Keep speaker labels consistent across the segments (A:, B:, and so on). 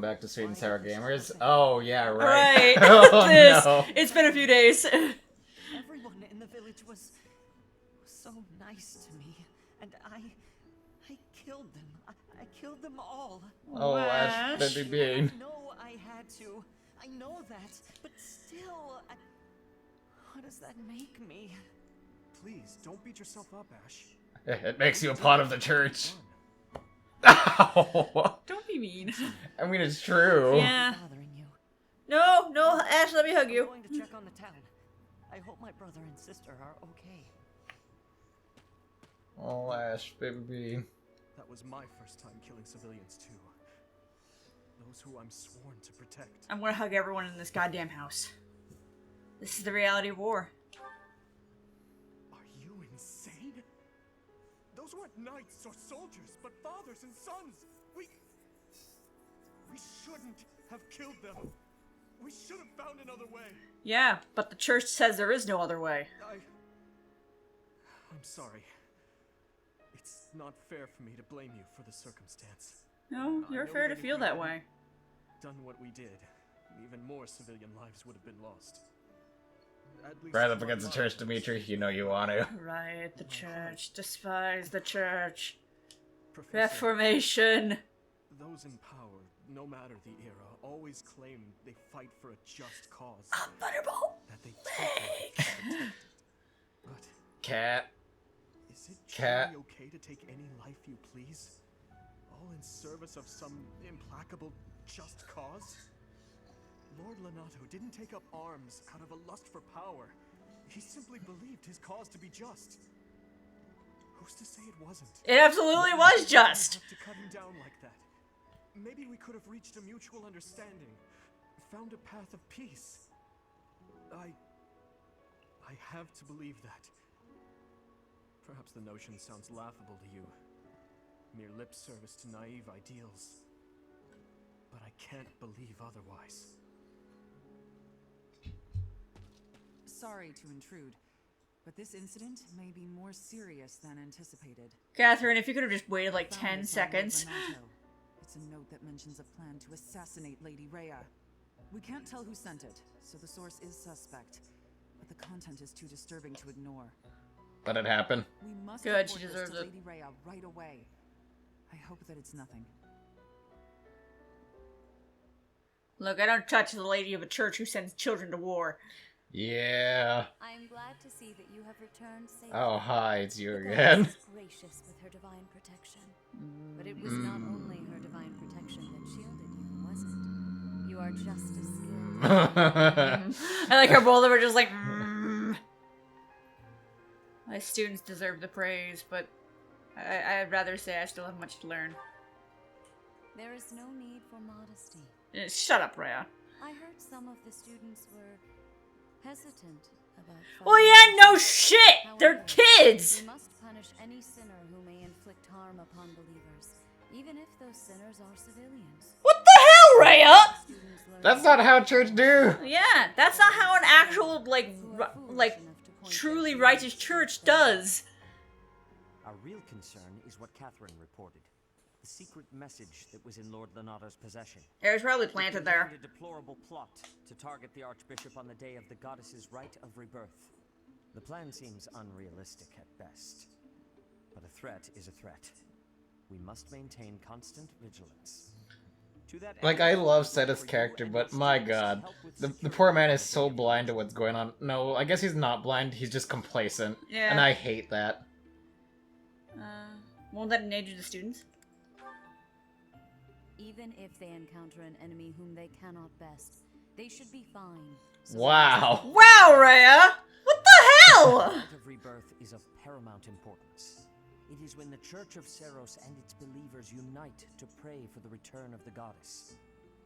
A: back to Sweet&Sour Gamers. Oh, yeah, right.
B: Right.
A: Oh, no.
B: It's been a few days.
C: Everyone in the village was so nice to me, and I killed them. I killed them all.
A: Oh, Ash, baby bean.
C: I know I had to. I know that, but still, what does that make me?
D: Please, don't beat yourself up, Ash.
A: It makes you a part of the church. Ow.
B: Don't be mean.
A: I mean, it's true.
B: Yeah.
C: Bothering you.
B: No, no, Ash, let me hug you.
C: I'm going to check on the town. I hope my brother and sister are okay.
A: Oh, Ash, baby bean.
D: That was my first time killing civilians, too. Those who I'm sworn to protect.
B: I'm gonna hug everyone in this goddamn house. This is the reality of war.
D: Are you insane? Those weren't knights or soldiers, but fathers and sons. We shouldn't have killed them. We should have found another way.
B: Yeah, but the church says there is no other way.
D: I'm sorry. It's not fair for me to blame you for the circumstance.
B: No, you're fair to feel that way.
D: Done what we did, even more civilian lives would have been lost. At least
A: Right up against the church, Dimitri. You know you want to.
B: Right, the church. Despise the church.
D: Professor,
B: Reformation.
D: those in power, no matter the era, always claim they fight for a just cause.
B: Unbutterable
D: That they take life to protect. But
A: Cat.
D: is it
A: Cat.
D: truly okay to take any life you please? All in service of some implacable just cause? Lord Lonato didn't take up arms out of a lust for power. He simply believed his cause to be just. Who's to say it wasn't?
B: It absolutely was just.
D: Have to cut him down like that. Maybe we could have reached a mutual understanding, found a path of peace. I have to believe that. Perhaps the notion sounds laughable to you. Mere lip service to naive ideals. But I can't believe otherwise.
E: Sorry to intrude, but this incident may be more serious than anticipated.
B: Catherine, if you could have just waited like
E: Found
B: 10
E: it on
B: seconds.
E: Lonato. It's a note that mentions a plan to assassinate Lady Rhea. We can't tell who sent it, so the source is suspect. But the content is too disturbing to ignore.
A: Let it happen.
E: We must
B: Good,
E: report
B: she
E: this
B: deserves
E: to
B: it.
E: Lady Rhea right away. I hope that it's nothing.
B: Look, I don't touch the lady of a church who sends children to war.
A: Yeah.
F: I am glad to see that you have returned safely.
A: Oh, hi, it's you
F: The
A: again.
F: goddess is gracious with her divine protection. But it was not only her divine protection that shielded you, was it? You are just as skilled.
B: I like how both of them are just like, My students deserve the praise, but I'd rather say I still have much to learn.
F: There is no need for modesty.
B: Shut up, Rhea.
F: I heard some of the students were hesitant about
B: Well,
F: following
B: yeah, no shit! They're
F: However,
B: kids!
F: We must punish any sinner who may inflict harm upon believers, even if those sinners are civilians.
B: What the hell, Rhea?
F: Students learn
A: That's not how church do.
B: Yeah, that's not how an actual, like,
F: who are foolish
B: like,
F: enough to point
B: truly
F: their
B: righteous
F: fingers at
B: church
F: themselves.
B: does.
G: Our real concern is what Catherine reported. The secret message that was in Lord Lonato's possession.
B: It was probably
G: It
B: planted
G: contained
B: there.
G: a deplorable plot to target the Archbishop on the day of the goddess's rite of rebirth. The plan seems unrealistic at best. But a threat is a threat. We must maintain constant vigilance. To that
A: Like,
G: end,
A: I love
G: offer
A: Seta's
G: you
A: character,
G: and
A: but
G: your
A: my
G: students to
A: god.
G: help with
A: The
G: security
A: poor man is
G: of the
A: so
G: village.
A: blind to what's going on. No, I guess he's not blind, he's just complacent.
B: Yeah.
A: And I hate that.
B: Won't that endanger the students?
F: Even if they encounter an enemy whom they cannot best, they should be fine. So
A: Wow.
B: Wow, Rhea! What the hell?
G: The rite of rebirth is of paramount importance. It is when the Church of Seiros and its believers unite to pray for the return of the goddess.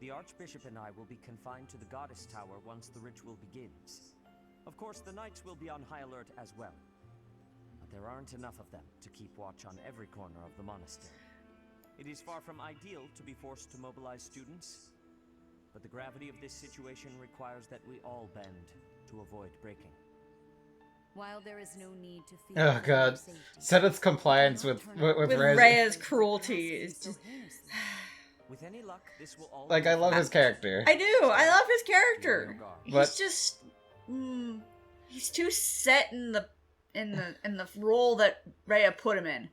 G: The Archbishop and I will be confined to the Goddess Tower once the ritual begins. Of course, the knights will be on high alert as well. But there aren't enough of them to keep watch on every corner of the monastery. It is far from ideal to be forced to mobilize students, but the gravity of this situation requires that we all bend to avoid breaking.
F: while there is no need to fear
A: Oh
F: for
A: god.
F: their safety,
A: Seta's compliance with
B: With
A: Rez.
B: Rhea's cruelty is just...
G: With any luck, this will all
A: Like, I love his character.
B: I do. I love his character.
A: But-
B: He's just, he's too set in the role that Rhea put him in.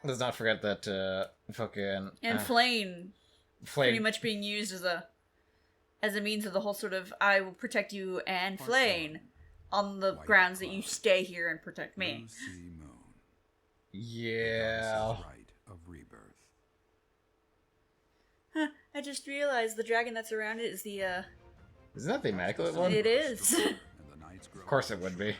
A: Let's not forget that fucking
B: And Flame pretty
A: Flame.
B: much being used as a means of the whole sort of I will protect you and Flame on the grounds that you stay here and protect me.
A: Yeah.
H: Of rebirth.
B: Huh, I just realized the dragon that's around it is the
A: Isn't that the immaculate one?
B: it is.
H: And the nights grow
A: Of course it would be.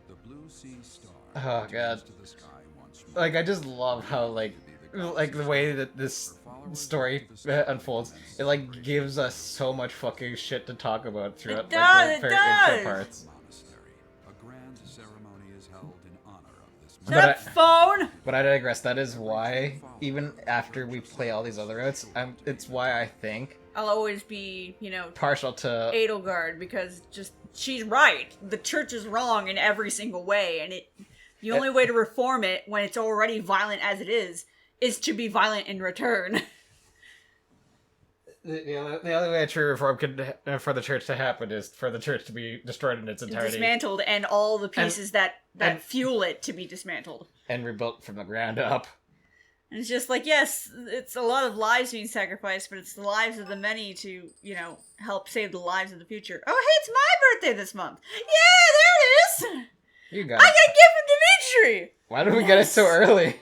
H: The blue sea star
A: Oh, God.
H: to the sky once more.
A: Like, I just love how, like the way that this story unfolds. It, like, gives us so much fucking shit to talk about throughout, like, the intro parts.
H: Monastery. A grand ceremony is held in honor of this
B: Shut up, phone!
A: But I digress. That is why, even after we play all these other routes, it's why I think
B: I'll always be,
A: partial to
B: Edelgard, because she's right. The church is wrong in every single way, and the only way to reform it when it's already violent as it is to be violent in return.
A: the only way a true reform could for the church to happen is for the church to be destroyed in its entirety
B: Dismantled, and all the pieces that fuel it to be dismantled.
A: and rebuilt from the ground up.
B: And it's just like, yes, it's a lot of lives being sacrificed, but it's the lives of the many to, help save the lives of the future. Oh, hey, it's my birthday this month. Yeah, there it is.
A: You got
B: I
A: it.
B: got a gift from Dimitri.
A: Why did we get it so early?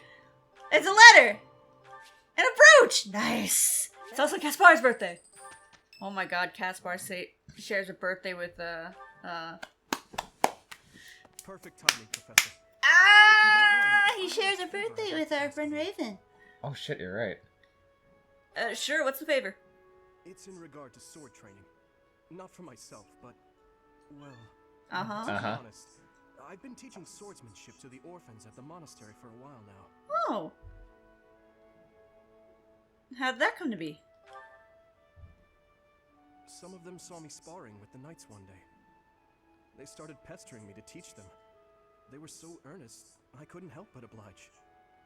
B: It's a letter. And a brooch. Nice. It's also Kaspar's birthday. Oh my god, Kaspar shares a birthday with,
D: Perfect timing, Professor.
B: he shares a birthday with our friend Raven.
A: Oh shit, you're right.
B: Sure, what's the favor?
D: It's in regard to sword training. Not for myself, but, well,
B: Uh-huh.
D: to be
A: Uh-huh.
D: honest, I've been teaching swordsmanship to the orphans at the monastery for a while now.
B: Oh. How'd that come to be?
D: Some of them saw me sparring with the knights one day. They started pestering me to teach them. They were so earnest, I couldn't help but oblige.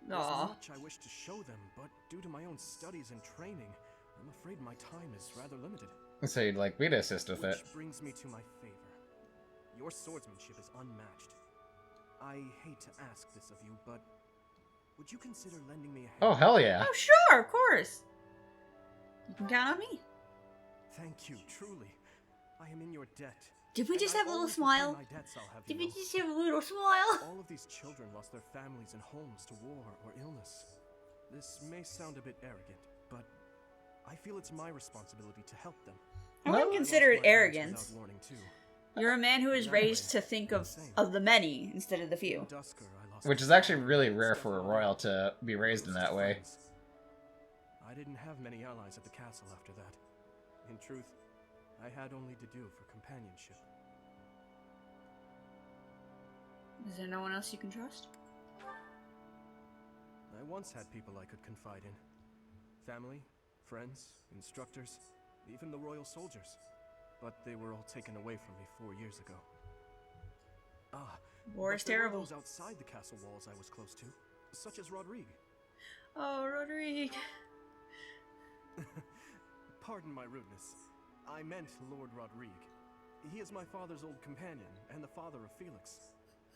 D: There's
B: Aw.
D: much I wish to show them, but due to my own studies and training, I'm afraid my time is rather limited.
A: So you'd like me to assist with it?
D: Which brings me to my favor. Your swordsmanship is unmatched. I hate to ask this of you, but would you consider lending me a hand?
A: Oh hell yeah!
B: Oh, sure, of course. You can count on me.
D: Thank you, truly. I am in your debt.
B: Did we
D: And
B: just
D: I
B: have a little
D: always repay
B: smile?
D: my debts, I'll have
B: Did
D: you
B: we
D: know.
B: just have a little smile?
D: All of these children lost their families and homes to war or illness. This may sound a bit arrogant, but I feel it's my responsibility to help them.
B: I wouldn't consider it
D: lost my parents
B: arrogance.
D: without warning, too.
B: You're a man who is raised to think of the many instead of the few.
D: Dusker, I lost
A: Which is
D: my
A: actually
D: father,
A: really
D: and
A: rare for a
D: stepfather,
A: royal to be raised in
D: closest
A: that way.
D: friends. I didn't have many allies at the castle after that. In truth, I had only to do for companionship.
B: Is there no one else you can trust?
D: I once had people I could confide in. Family, friends, instructors, even the royal soldiers. But they were all taken away from me 4 years ago.
B: War
D: but
B: is
D: there were
B: terrible.
D: those outside the castle walls I was close to, such as Rodrigue.
B: Oh, Rodrigue.
D: Pardon my rudeness. I meant Lord Rodrigue. He is my father's old companion and the father of Felix.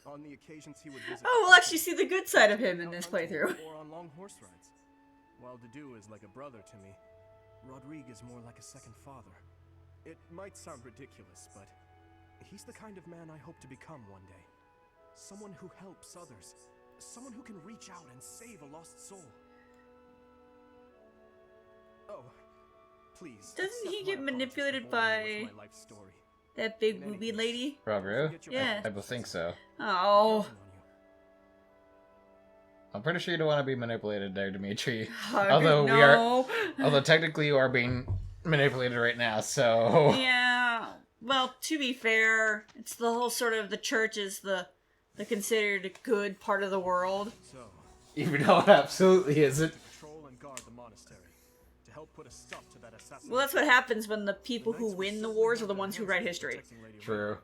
D: On the occasions he would visit.
B: Oh, we'll actually see the good side of him in
D: out
B: this
D: hunting
B: playthrough.
D: Or on long horse rides. While Dedu is like a brother to me, Rodrigue is more like a second father. It might sound ridiculous, but he's the kind of man I hope to become one day. Someone who helps others. Someone who can reach out and save a lost soul. Oh, please.
B: Doesn't
D: accept
B: he
D: my
B: get
D: apologies
B: manipulated
D: for boring you
B: by
D: with my life story.
B: that big
D: In any
B: booby
D: case,
B: lady?
A: Robert?
D: Get your
B: Yeah.
A: I will think so.
B: Oh.
D: counting on you.
A: I'm pretty sure you don't want to be manipulated there, Dimitri.
B: Although
A: Although although technically you are being manipulated right now, so
B: Yeah. Well, to be fair, it's the whole sort of the church is the considered good part of the world.
D: So,
A: even though it absolutely isn't.
D: patrol and guard the monastery to help put a stop to that assassination.
B: Well, that's what happens when the people who win the wars are the ones who write history.
A: True.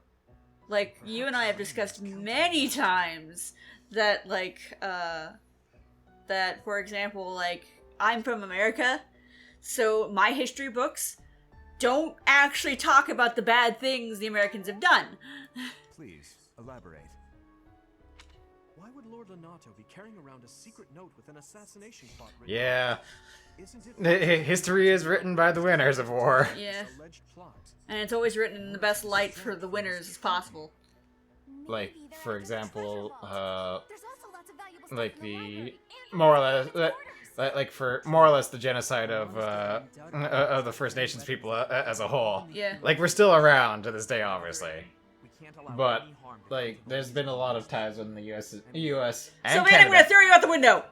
B: Like, you and I have discussed many times that, like, that, for example, like, I'm from America, so my history books don't actually talk about the bad things the Americans have done.
D: Please, elaborate. Why would Lord Lonato be carrying around a secret note with an assassination plot written?
A: Yeah.
D: Isn't it
A: History is written by the winners of war.
B: Yeah.
D: alleged plot?
B: And it's always written in the best light for the winners as possible.
A: Like, for example,
F: There's also lots of valuable stuff
A: like
F: in
A: the
F: library, and
A: more or less,
F: quarters.
A: like for more or less the genocide of the First Nations people as a whole.
B: Yeah.
A: Like, we're still around to this day, obviously.
D: We can't allow
A: But
D: any harm to
A: like,
D: come from
A: there's
D: this.
A: been a lot of times when the U.S. and
B: Sylvain, I'm gonna
A: Canada
B: throw you out the window!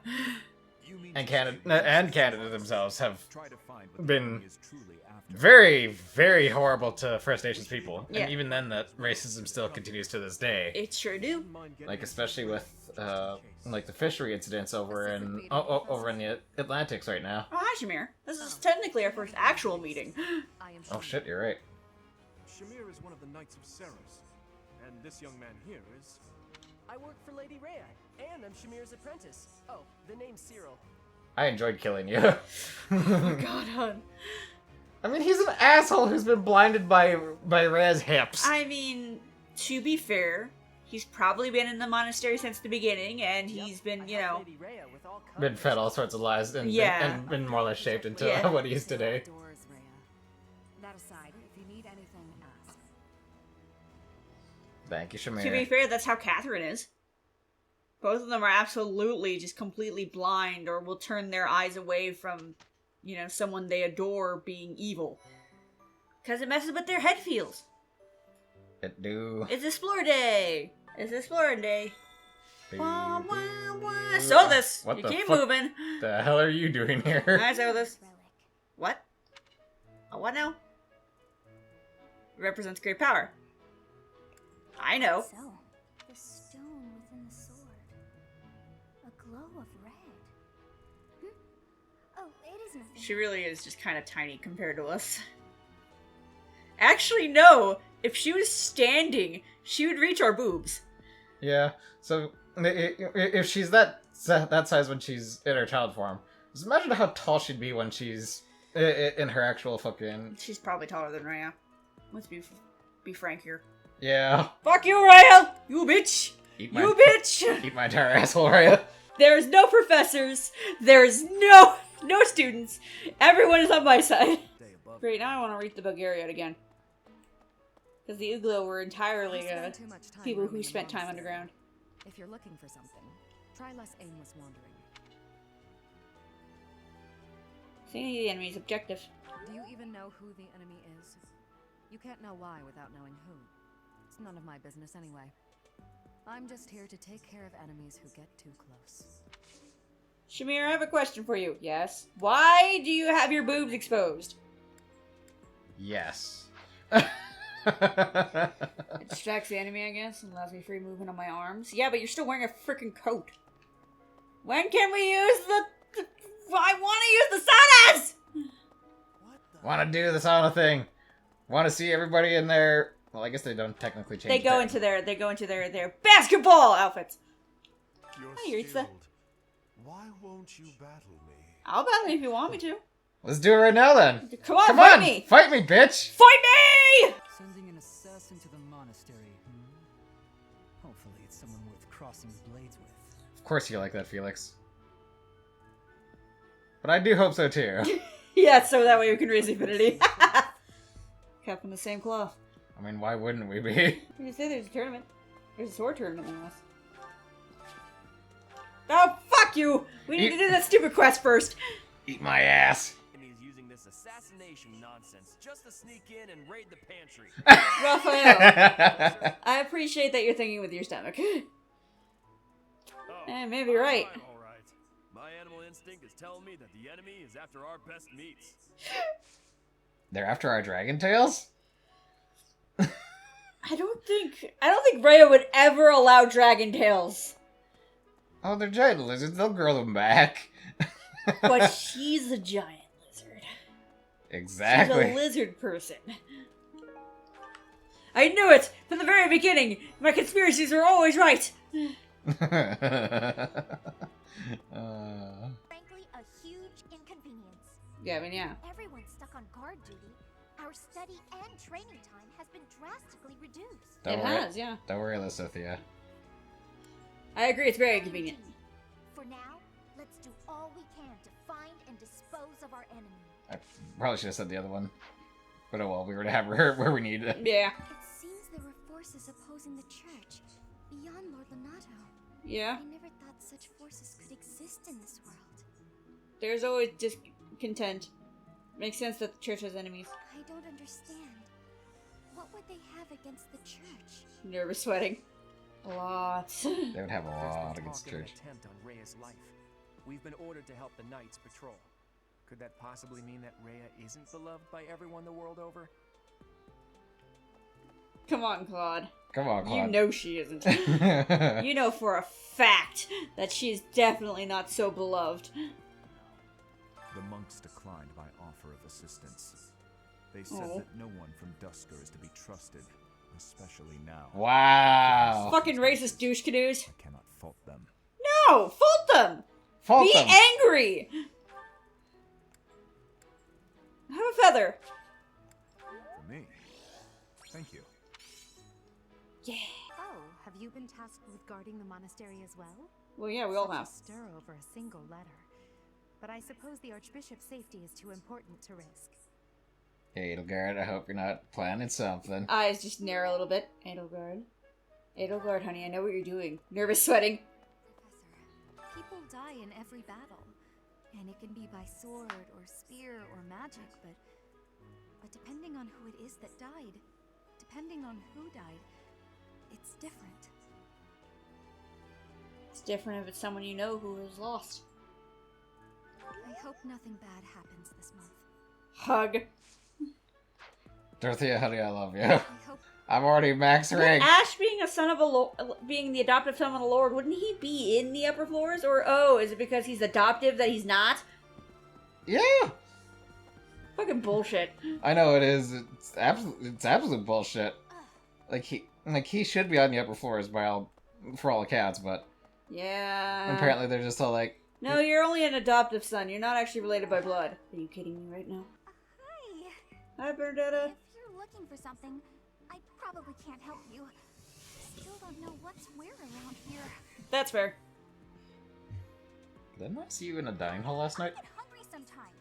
D: You mean
A: and
D: to
A: Canada themselves have
D: try to find what the
A: been
D: enemy is truly after?
A: very, very horrible to First Nations people.
B: Yeah.
A: And even then, that racism still continues to this day.
B: It sure do.
A: Like, especially with like the fishery incidents over in the Atlantics right now.
B: Oh, hi, Shamir. This is technically our first actual meeting.
F: I am
A: Oh shit, you're right.
D: Shamir is one of the Knights of Saros, and this young man here is...
I: I work for Lady Rhea, and I'm Shamir's apprentice. Oh, the name's Cyril.
A: I enjoyed killing you.
B: Oh god, hon.
A: I mean, he's an asshole who's been blinded by Rhea's hips.
B: I mean, to be fair, he's probably been in the monastery since the beginning, and he's been, you know...
I: Lady Rhea with all
A: Been
I: kinds
A: fed all sorts of lies and,
B: Yeah.
A: and been more or less shaped into
B: Yeah.
A: what he is today.
E: Doors, Rhea.
F: That aside, if you need anything, ask.
A: Thank you,
B: To be
A: Shamir.
B: fair, that's how Catherine is. Both of them are absolutely just completely blind, or will turn their eyes away from, you know, someone they adore being evil. Because it messes with their head feels.
A: It do.
B: It's Explore Day! It's Exploring Day.
A: Do.
B: Wah, wah, wah. So this!
A: What
B: You
A: the
B: keep
A: fuck?
B: moving.
A: The hell are you doing here?
B: Alright, so this.
F: Relic.
B: What? A what now? Represents great power. I know.
F: So, the stone within the sword. A glow of red. Oh, it is nothing.
B: She really is just kind of tiny compared to us. Actually, no! If she was standing, she would reach our boobs.
A: Yeah. So if she's that size when she's in her child form, just imagine how tall she'd be when she's in her actual fucking.
B: She's probably taller than Rhea. Let's be frank here.
A: Yeah.
B: Fuck you, Rhea! You bitch!
A: Eat my,
B: You bitch!
A: eat my entire asshole, Rhea.
B: There's no professors. There's no students. Everyone is on my side.
D: Day above.
B: Great, now I want to read the Bulgariad again. Because the Uglo were entirely
E: Spend too much time
B: people who
E: roaming the
B: spent time
E: monastery.
B: underground.
E: If you're looking for something, try less aimless wandering.
B: Seeing the enemy's objective.
E: Do you even know who the enemy is? You can't know why without knowing who. It's none of my business anyway. I'm just here to take care of enemies who get too close.
B: Shamir, I have a question for you. Yes. Why do you have your boobs exposed?
A: Yes.
B: It distracts the enemy, I guess, and allows me free movement on my arms. Yeah, but you're still wearing a freaking coat. When can we use the I want to use the saunas!
D: What the...
A: Want to do the sauna thing? Want to see everybody in their? Well, I guess they don't technically change.
B: They go into their basketball outfits.
J: You're
B: Hi, Yuritsa.
J: skilled. Why won't you battle me?
B: I'll battle you if you want me to.
A: Let's do it right now then.
B: Come on,
A: Come
B: fight
A: on,
B: me!
A: fight me, bitch!
B: Fight me!
I: Sending an assassin to the monastery, Hopefully it's someone worth crossing blades with.
A: Of course you like that, Felix. But I do hope so too.
B: Yeah, so that way we can raise affinity. Kept in the same cloth.
A: I mean, why wouldn't we be?
B: You say there's a tournament. There's a sword tournament in us. Oh, fuck you! We need to do that stupid quest first.
A: Eat my ass.
G: Enemies using this assassination nonsense just to sneak in and raid the pantry.
B: Raphael, I appreciate that you're thinking with your stomach. Maybe you're right.
G: All right. My animal instinct is telling me that the enemy is after our best meats.
A: They're after our dragon tails?
B: I don't think Rhea would ever allow dragon tails.
A: Oh, they're giant lizards. They'll grow them back.
B: But she's a giant lizard.
A: Exactly.
B: She's a lizard person. I knew it! From the very beginning! My conspiracies were always right!
F: Frankly, a huge
B: Yeah, I mean, yeah.
F: Everyone's stuck on guard duty. Our study and training time has been drastically reduced.
B: It has, yeah.
A: Don't worry, Lysithia.
B: I agree, it's very inconvenient.
F: For now, let's do all we can to find and dispose of our enemy.
A: I probably should have said the other one. But oh well, we were to have her where we needed it.
B: Yeah.
F: It seems there were forces opposing the church, beyond Lord Lonato.
B: Yeah.
F: I never thought such forces could exist in this world.
B: There's always discontent. Makes sense that the church has enemies.
F: I don't understand. What would they have against the church?
B: Nervous sweating. A lot.
A: They would have a lot
G: There's been
A: against
G: talk
A: the
G: of an
A: church.
G: attempt on Rhea's life. We've been ordered to help the Knights patrol. Could that possibly mean that Rhea isn't beloved by everyone the world over?
B: Come on, Claude.
A: Come on, Claude.
B: You know she isn't. You know for a fact that she is definitely not so beloved.
K: The monks declined my offer of assistance. They said that no one from Dusker is to be trusted, especially now.
A: Wow.
B: Fucking racist douche canoes.
K: I cannot fault them.
B: No! Fault them!
A: Fault
B: Be
A: them.
B: angry! Have a feather.
K: For me. Thank you.
B: Yeah.
E: Oh, have you been tasked with guarding the monastery as well?
B: Well, yeah, we all
E: Such
B: have.
E: a stir over a single letter. But I suppose the Archbishop's safety is too important to risk.
A: Edelgard, I hope you're not planning something.
B: Eyes just narrow a little bit. Edelgard. Edelgard, honey, I know what you're doing. Nervous sweating.
E: Professor, people die in every battle. And it can be by sword or spear or magic, but depending on who it is that died, depending on who died, it's different.
B: It's different if it's someone you know who is lost.
E: I hope nothing bad happens this month.
B: Hug.
A: Dorothea, honey, I love you.
E: I hope
A: I'm already max rank.
B: Ash being a son of a being the adoptive son of a lord, wouldn't he be in the upper floors? Or, oh, is it because he's adoptive that he's not?
A: Yeah.
B: Fucking bullshit.
A: I know it is. It's absolute bullshit. Like he should be on the upper floors for all accounts, but
B: Yeah.
A: apparently they're just all like,
B: No, you're only an adoptive son. You're not actually related by blood. Are you kidding me right now?
F: Hi.
B: Hi, Bernadetta.
F: If you're looking for something, I probably can't help you. Still don't know what's where around here.
B: That's fair.
A: didn't I see you in a dining hall last
F: I
A: night?
F: get hungry sometimes,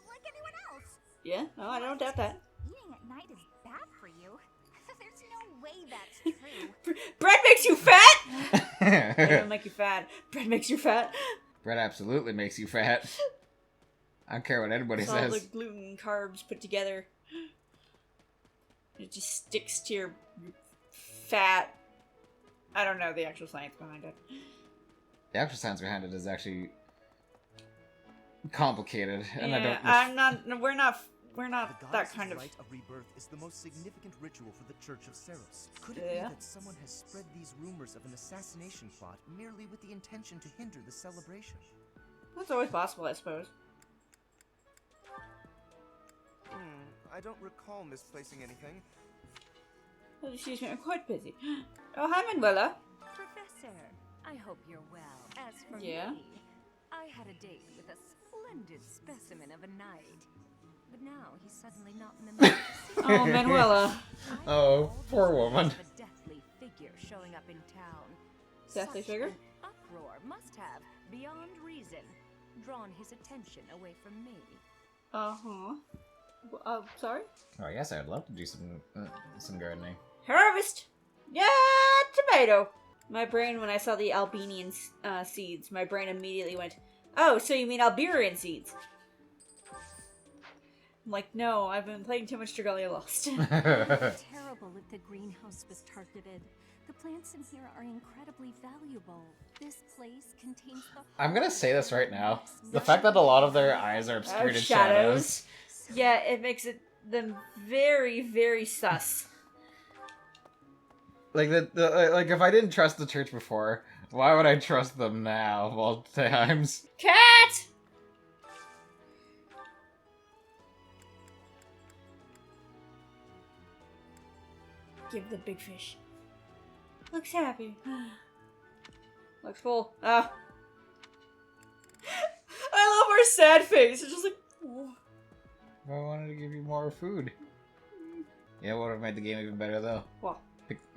F: like anyone else.
B: Yeah, no, I don't doubt that.
F: Eating at night is bad for you. There's no way that's true.
B: Bread makes you fat? It doesn't make you fat. Bread makes you fat.
A: Bread absolutely makes you fat. I don't care what anybody
B: It's all
A: says.
B: the gluten, carbs put together. It just sticks to your fat. I don't know the actual science behind it.
A: The actual science behind it is actually complicated, and
B: Yeah,
A: I don't.
B: I'm not. No, we're not
D: The
B: that
D: goddess's
B: kind of.
D: rite of rebirth is the most significant ritual for the Church of Seiros. Could it
B: Yeah.
D: be that someone has spread these rumors of an assassination plot merely with the intention to hinder the celebration?
B: That's always possible, I suppose.
J: I don't recall misplacing anything.
B: Oh, excuse me, I'm quite busy. Oh, hi, Manuela.
E: Professor, I hope you're well. As for
B: Yeah?
E: me, I had a date with a splendid specimen of a knight. But now he's suddenly not in the mood to see
B: Oh,
E: me.
B: Manuela.
A: Oh, poor woman.
E: A deathly figure showing up in town.
B: Deathly
E: Such
B: figure?
E: an uproar must have, beyond reason, drawn his attention away from me.
B: Uh-huh. Sorry?
A: Oh, yes, I would love to do some gardening.
B: Harvest! Yeah, tomato! My brain, when I saw the Albanian seeds, my brain immediately went, oh, so you mean Alberian seeds? I'm like, no, I've been playing too much Dragalia Lost.
F: Terrible if the greenhouse was targeted. The plants in here are incredibly valuable. This place contains the
A: I'm gonna say this right now. The fact that a lot of their eyes are obscured in shadows.
B: Yeah, it makes them very, very sus.
A: Like like if I didn't trust the church before, why would I trust them now of all times?
B: Cat! Give the big fish. Looks happy. Looks full. Ah. I love her sad face. It's just like, oh.
A: I wanted to give you more food. Yeah, would have made the game even better though.
B: What?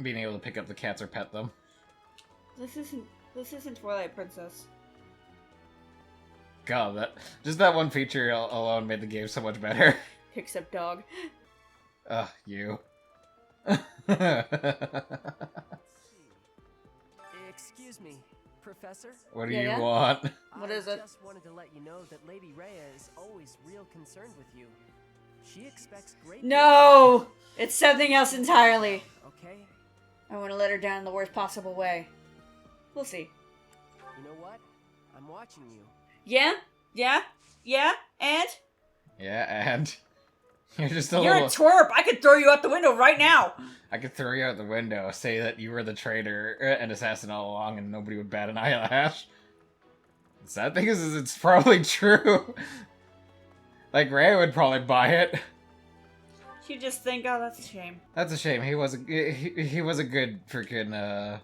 A: Being able to pick up the cats or pet them.
B: This isn't Twilight Princess.
A: God, just that one feature alone made the game so much better.
B: Picks up dog.
A: Ugh, you.
L: Excuse me, Professor?
A: What do you want?
B: What is it?
L: I just wanted to let you know that Lady Rhea is always real concerned with you. She expects great...
B: No! It's something else entirely.
L: Okay.
B: I want to let her down in the worst possible way. We'll see.
L: You know what? I'm watching you.
B: Yeah? Yeah? Yeah? And?
A: Yeah, and? You're just a
B: You're
A: little...
B: a twerp! I could throw you out the window right now!
A: I could throw you out the window, say that you were the traitor and assassin all along, and nobody would bat an eyelash. The sad thing is it's probably true. Like, Ray would probably buy it.
B: You just think, oh, that's a shame.
A: That's a shame. He was a good freaking,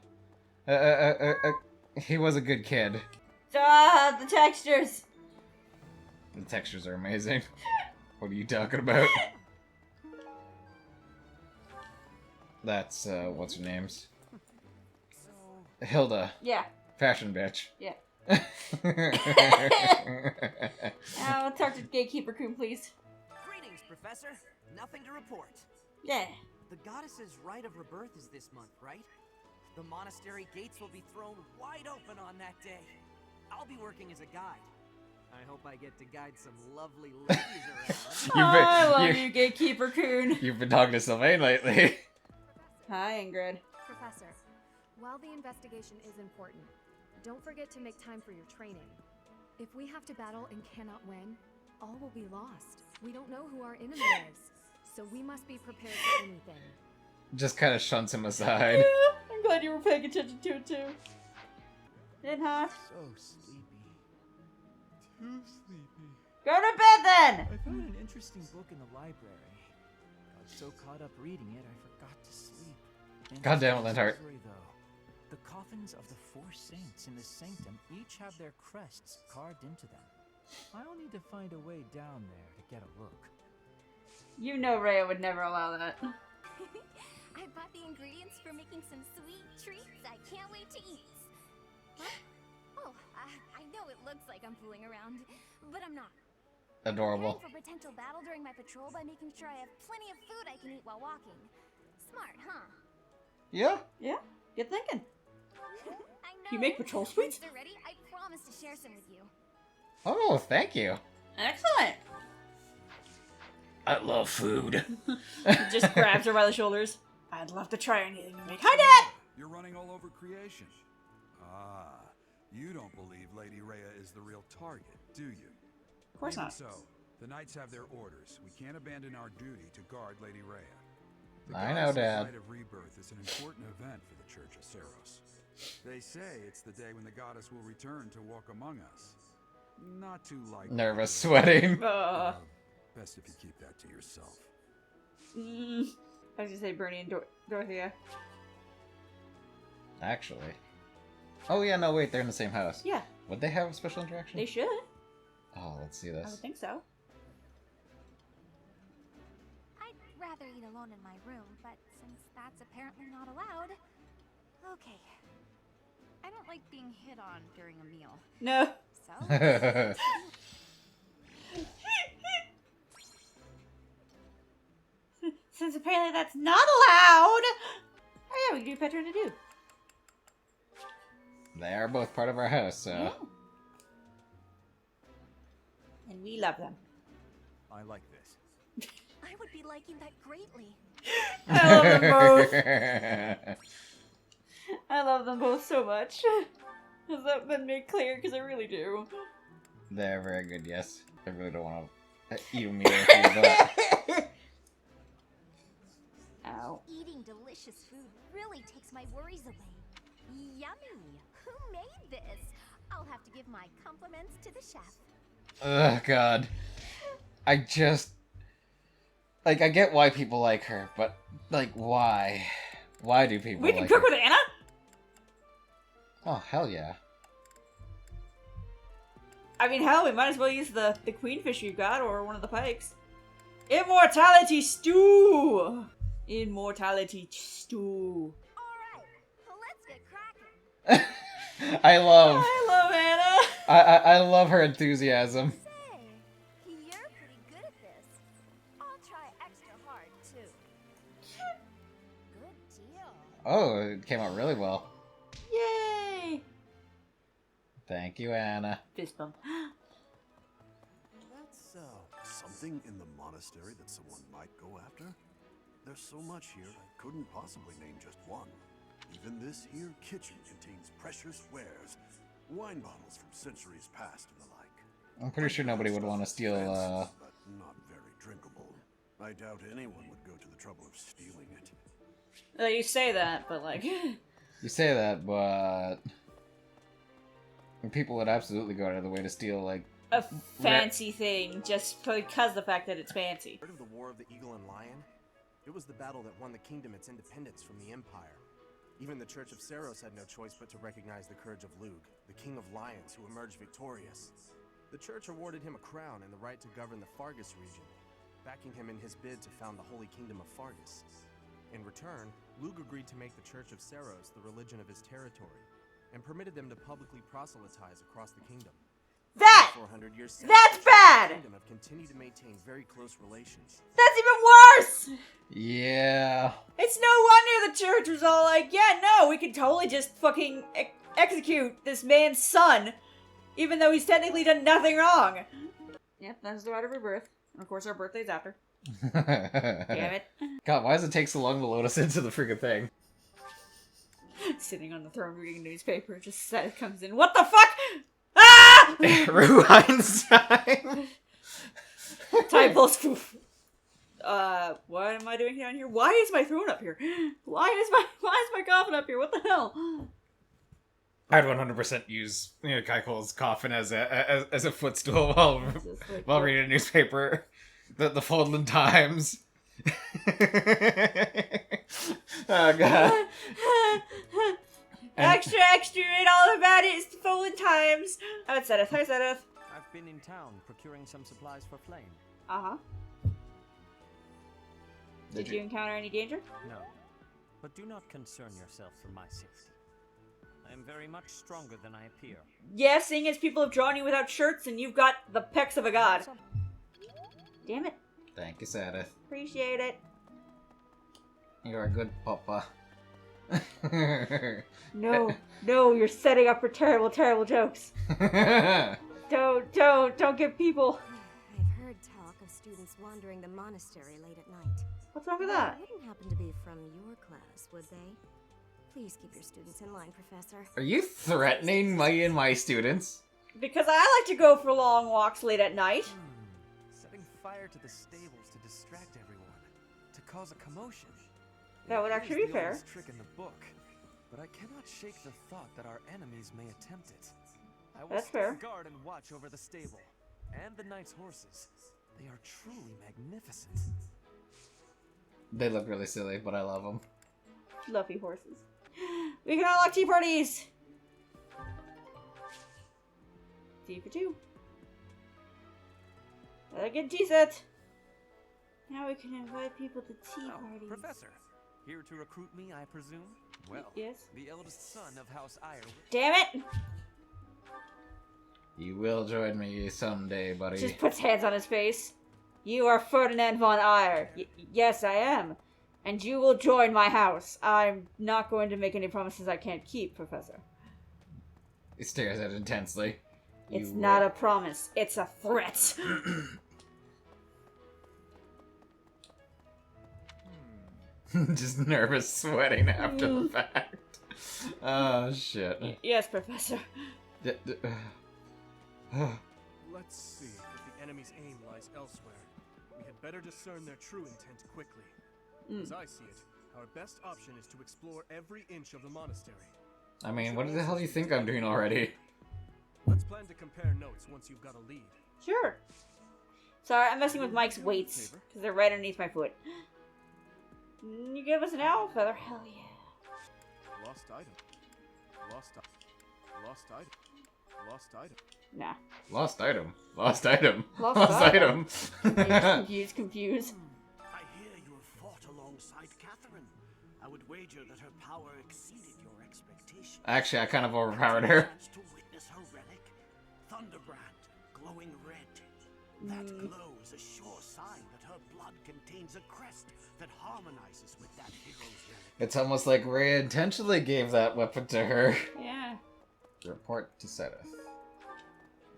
A: he was a good kid.
B: Ah, the textures!
A: The textures are amazing. What are you talking about? That's, what's her name's? Hilda.
B: Yeah.
A: Fashion bitch.
B: Yeah. Talk to Gatekeeper Coon, please.
M: Greetings, Professor. Nothing to report.
B: Yeah.
M: The goddess's rite of rebirth is this month, right? The monastery gates will be thrown wide open on that day. I'll be working as a guide. I hope I get to guide some lovely ladies around.
B: I love you, Gatekeeper Coon.
A: You've been talking to Sylvain lately.
B: Hi, Ingrid.
N: Professor, while the investigation is important, don't forget to make time for your training. If we have to battle and cannot win, all will be lost. We don't know who our enemy is, so we must be prepared for anything.
A: Just kind of shunts him aside.
B: Yeah, I'm glad you were paying attention to it too. Isn't it hot?
K: So sleepy. Too sleepy.
B: Go to bed then!
I: I found an interesting book in the library. I was so caught up reading it, I forgot to sleep.
A: God damn it, Linhart.
I: The coffins of the 4 saints in the sanctum each have their crests carved into them. I'll need to find a way down there to get a look.
B: You know Rhea would never allow that.
E: I bought the ingredients for making some sweet treats I can't wait to eat. Huh? Oh, I know it looks like I'm fooling around, but I'm not.
A: Adorable.
E: Preparing for potential battle during my patrol by making sure I have plenty of food I can eat while walking. Smart, huh?
A: Yeah.
B: Yeah. Good thinking.
E: I know.
B: You make patrol sweets?
E: Once they're ready, I promise to share some with you.
A: Oh, thank you.
B: Excellent.
A: I love food.
B: He just grabs her by the shoulders. I'd love to try anything you make. Hi, Dad!
H: You're running all over creation. Ah, you don't believe Lady Rhea is the real target, do you?
B: Of course
H: Even
B: not.
H: So, the knights have their orders. We can't abandon our duty to guard Lady Rhea. The
A: I know, Dad.
H: Rite of Rebirth is an important event for the Church of Seiros. They say it's the day when the goddess will return to walk among us. Not too likely.
A: Nervous, sweating.
H: Best if you keep that to yourself.
B: I was gonna say Bernie and Dorothea.
A: Actually. Oh yeah, no wait, they're in the same house.
B: Yeah.
A: Would they have a special interaction?
B: They should.
A: Oh, let's see
B: I
A: this.
B: would think so.
E: I'd rather eat alone in my room, but since that's apparently not allowed, okay. I don't like being hit on during a meal.
B: No.
E: So?
B: Since apparently that's not allowed. Oh yeah, we can do Petra and a dude.
A: They are both part of our house, so.
B: Yeah. And we love them.
K: I like this.
E: I would be liking that greatly.
B: I love them both. I love them both so much. Has that been made clear? Because I really do.
A: They're very good, yes. I really don't want to eat a meal with you, but...
B: Ow.
E: Eating delicious food really takes my worries away. Yummy! Who made this? I'll have to give my compliments to the chef.
A: Ugh, God. I just... Like, I get why people like her, but, like, why? Why do people
B: We
A: like
B: can cook
A: her?
B: with Anna?
A: Oh, hell yeah.
B: I mean, hell, we might as well use the queenfish you got, or one of the pikes. Immortality stew! Immortality stew.
E: Let's get cracking.
A: I love
B: Anna.
A: I love her enthusiasm.
E: You're pretty good at this. I'll try extra hard, too. Good deal.
A: Oh, it came out really well.
B: Yay!
A: Thank you, Anna.
B: Fist bump.
O: That's something in the monastery that someone might go after? There's so much here, I couldn't possibly name just one. Even this here kitchen contains precious wares, wine bottles from centuries past and the like.
A: I'm pretty sure nobody would want to steal,
O: but not very drinkable. I doubt anyone would go to the trouble of stealing it.
B: You say that, but like...
A: You say that, but... People would absolutely go out of the way to steal, like...
B: a fancy thing, just because of the fact that it's fancy.
J: Heard of the War of the Eagle and Lion? It was the battle that won the kingdom its independence from the Empire. Even the Church of Seiros had no choice but to recognize the courage of Lug, the king of lions who emerged victorious. The church awarded him a crown and the right to govern the Fargus region, backing him in his bid to found the Holy Kingdom of Fargus. In return, Lug agreed to make the Church of Seiros the religion of his territory, and permitted them to publicly proselytize across the kingdom.
B: That's bad!
J: The kingdom have continued to maintain very close relations.
B: That's even worse!
A: Yeah.
B: It's no wonder the church was all like, yeah, no, we could totally just fucking execute this man's son, even though he's technically done nothing wrong. Yep, that's the right of rebirth. And of course our birthday's after. Damn it.
A: God, why does it take so long to load us into the freaking thing?
B: Sitting on the throne reading a newspaper, just Seth comes in. What the fuck? Ah!
A: Rewind's time.
B: Typo spoof. What am I doing down here? Why is my throne up here? Why is my coffin up here? What the hell?
A: I'd 100% use Kaiko's coffin as a footstool while reading a newspaper. The Fodlan Times. Oh god.
B: Extra, read all about it. It's the Fodlan Times. Oh, it's Edith. Hi, Edith.
G: I've been in town procuring some supplies for Flame.
B: Uh-huh. Did you encounter any danger?
G: No. But do not concern yourself for my safety. I am very much stronger than I appear.
B: Yeah, seeing as people have drawn you without shirts and you've got the pecs of a god. Damn it.
A: Thank you, Sadith.
B: Appreciate it.
A: You're a good papa.
B: No, you're setting up for terrible, terrible jokes. Don't give people.
F: I've heard talk of students wandering the monastery late at night.
B: What's wrong with that?
F: They wouldn't happen to be from your class, would they? Please keep your students in line, Professor.
A: Are you threatening me and my students?
B: Because I like to go for long walks late at night.
J: Setting fire to the stables to distract everyone, to cause a commotion.
B: That would actually be fair.
J: It is the oldest trick in the book, but I cannot shake the thought that our enemies may attempt it. I will stand guard and watch over the stable and the knight's horses. They are truly magnificent.
A: They look really silly, but I love them.
B: Fluffy horses. We can unlock tea parties! Tea for two. A good tea set! Now we can invite people to tea parties.
J: Professor, here to recruit me, I presume? Well,
B: yes.
J: The eldest son of House Ire.
B: Damn it!
A: You will join me someday, buddy.
B: Just puts hands on his face. You are Ferdinand von Ire. Yes, I am. And you will join my house. I'm not going to make any promises I can't keep, Professor.
A: He stares at it intensely.
B: It's not a promise. It's a threat.
A: Just nervous sweating after the fact. Oh, shit.
B: Yes, Professor.
D: Let's see if the enemy's aim lies elsewhere. We had better discern their true intent quickly. As I see it, our best option is to explore every inch of the monastery.
A: I mean, what the hell do you think I'm doing already?
D: Let's plan to compare notes once you've got a lead.
B: Sure. Sorry, I'm messing with Mike's weights, because they're right underneath my foot. You give us an owl feather? Hell yeah.
D: Lost item. Lost item. Lost item. Lost item.
B: Nah.
A: Lost item. Lost item.
B: Lost
A: item.
B: Confused.
O: I hear you have fought alongside Catherine. I would wager that her power exceeded your expectations.
A: Actually, I kind of overpowered her.
O: To witness her relic, Thunderbrand, glowing red. That glow is a sure sign that her blood contains a crest that harmonizes with that hero's relic.
A: It's almost like Rhea intentionally gave that weapon to her.
B: Yeah.
A: Report to Seth.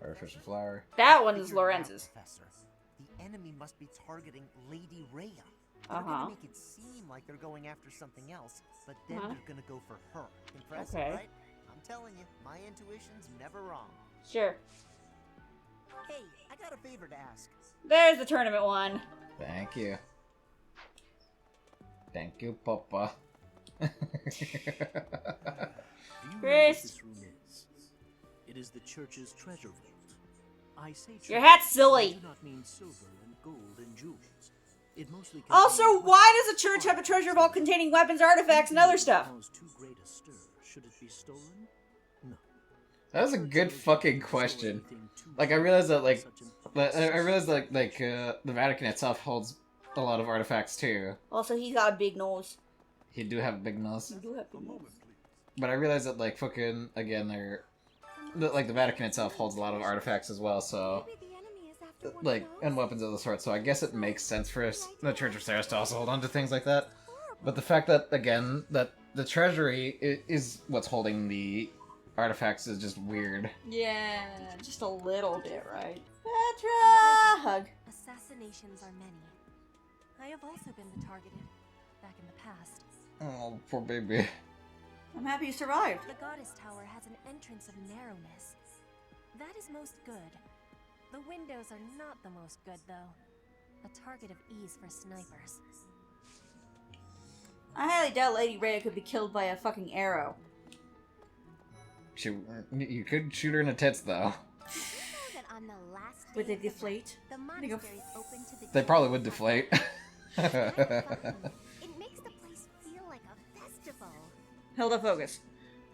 A: Artificial flower.
B: That one is Lorenz's.
P: Professor, the enemy must be targeting Lady Rhea.
B: Uh-huh.
P: They're gonna make it seem like they're going after something else, but then they're gonna go for her. Impressive,
B: Okay.
P: right? I'm telling you, my intuition's never wrong.
B: Sure.
P: Hey, I got a favor to ask.
B: There's the tournament one.
A: Thank you. Thank you, Papa.
O: Do you know what
B: Chris.
O: this room is? It is the church's treasure vault. I say
B: Your
O: treasure,
B: hat's silly.
O: I do not mean silver and gold and jewels. It mostly
B: Also,
O: contains
B: why does a church have a treasure vault containing weapons, artifacts, and other stuff?
O: cause too great a stir. Should it be stolen? No.
A: That was a good fucking question. Like, I realized that, like, the Vatican itself holds a lot of artifacts too.
B: Also, he's got a big nose.
A: He do have a big nose.
B: You do have big nose.
A: But I realized that, like, fucking, again, the Vatican itself holds a lot of artifacts as well, so, like, and weapons of the sort, so I guess it makes sense for the Church of Saros to also hold on to things like that. But the fact that, again, that the treasury is what's holding the artifacts is just weird.
B: Yeah, just a little bit, right? Petra! Hug.
F: Assassinations are many. I have also been targeted back in the past.
A: Oh, poor baby.
B: I'm happy you survived.
F: The Goddess Tower has an entrance of narrowness. That is most good. The windows are not the most good, though. A target of ease for snipers.
B: I highly doubt Lady Rhea could be killed by a fucking arrow.
A: You could shoot her in the tits, though.
B: Would they deflate?
F: The monastery is open to the
A: They probably would deflate.
F: It makes the place feel like a festival.
B: Hilda, focus.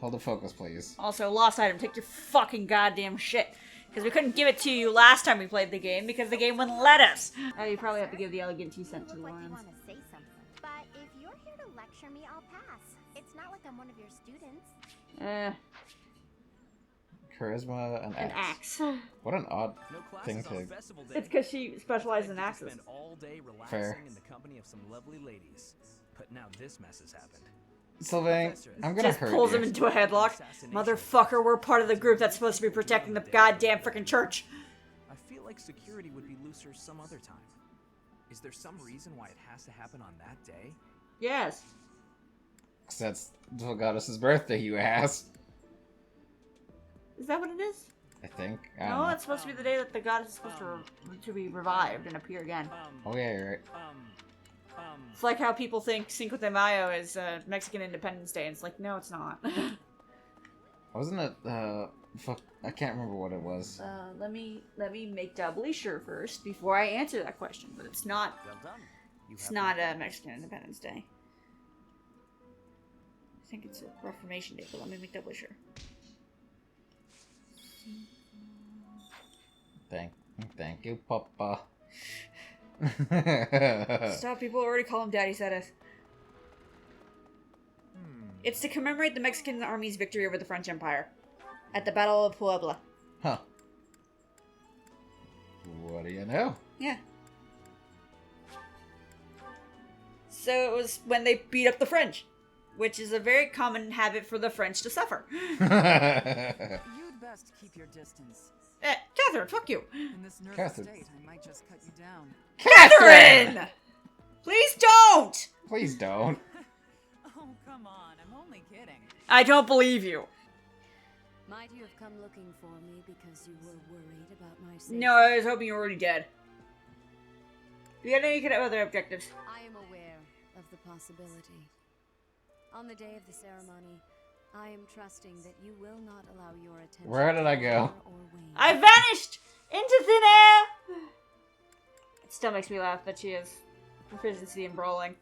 A: Hold the focus, please.
B: Also, lost item. Take your fucking goddamn shit. Because we couldn't give it to you last time we played the game because the game wouldn't let us. Oh, you probably have to give the elegant 2 cent to Lorenz.
Q: Say something. But if you're here to lecture me, I'll pass. It's not like I'm one of your students.
A: Charisma and
B: An
A: axe.
B: axe.
A: What an odd thing to...
B: It's because she specializes in axes.
I: Spend all day relaxing
A: Fair.
I: in the company of some lovely ladies. But now this mess has happened.
A: Sylvain, I'm gonna
B: Just
A: hurt
B: pulls
A: you.
B: him into a headlock. Motherfucker, we're part of the group that's supposed to be protecting the goddamn freaking church.
I: I feel like security would be looser some other time. Is there some reason why it has to happen on that day?
B: Yes.
A: 'Cause that's the goddess's birthday, you ass.
B: Is that what it is?
A: I think. I don't
B: No,
A: know.
B: it's supposed to be the day that the goddess is supposed to be revived and appear again.
A: Oh yeah, you're right.
B: It's like how people think Cinco de Mayo is Mexican Independence Day, and it's like, no, it's not.
A: Wasn't it, fuck, I can't remember what it was.
B: Let me make doubly sure first before I answer that question, but it's not.
P: Well done.
B: It's not Mexican Independence Day. I think it's a Reformation Day, but let me make doubly sure.
A: Thank you, Papa.
B: Stop, people already call him Daddy Sedith. It's to commemorate the Mexican army's victory over the French Empire at the Battle of Puebla.
A: Huh. What do you know?
B: Yeah. So it was when they beat up the French, which is a very common habit for the French to suffer.
L: You'd best keep your distance.
B: Catherine, fuck you.
L: In this nervous
A: Catherine.
L: state, I might just cut you down.
B: Catherine! Please don't!
A: Please don't.
L: Oh, come on. I'm only kidding.
B: I don't believe you.
F: Might you have come looking for me because you were worried about my safety?
B: No, I was hoping you were already dead. Do you have any other objectives?
F: I am aware of the possibility. On the day of the ceremony, I am trusting that you will not allow your attention.
A: Where did I go?
B: I vanished into thin air! It still makes me laugh that she has proficiency in brawling.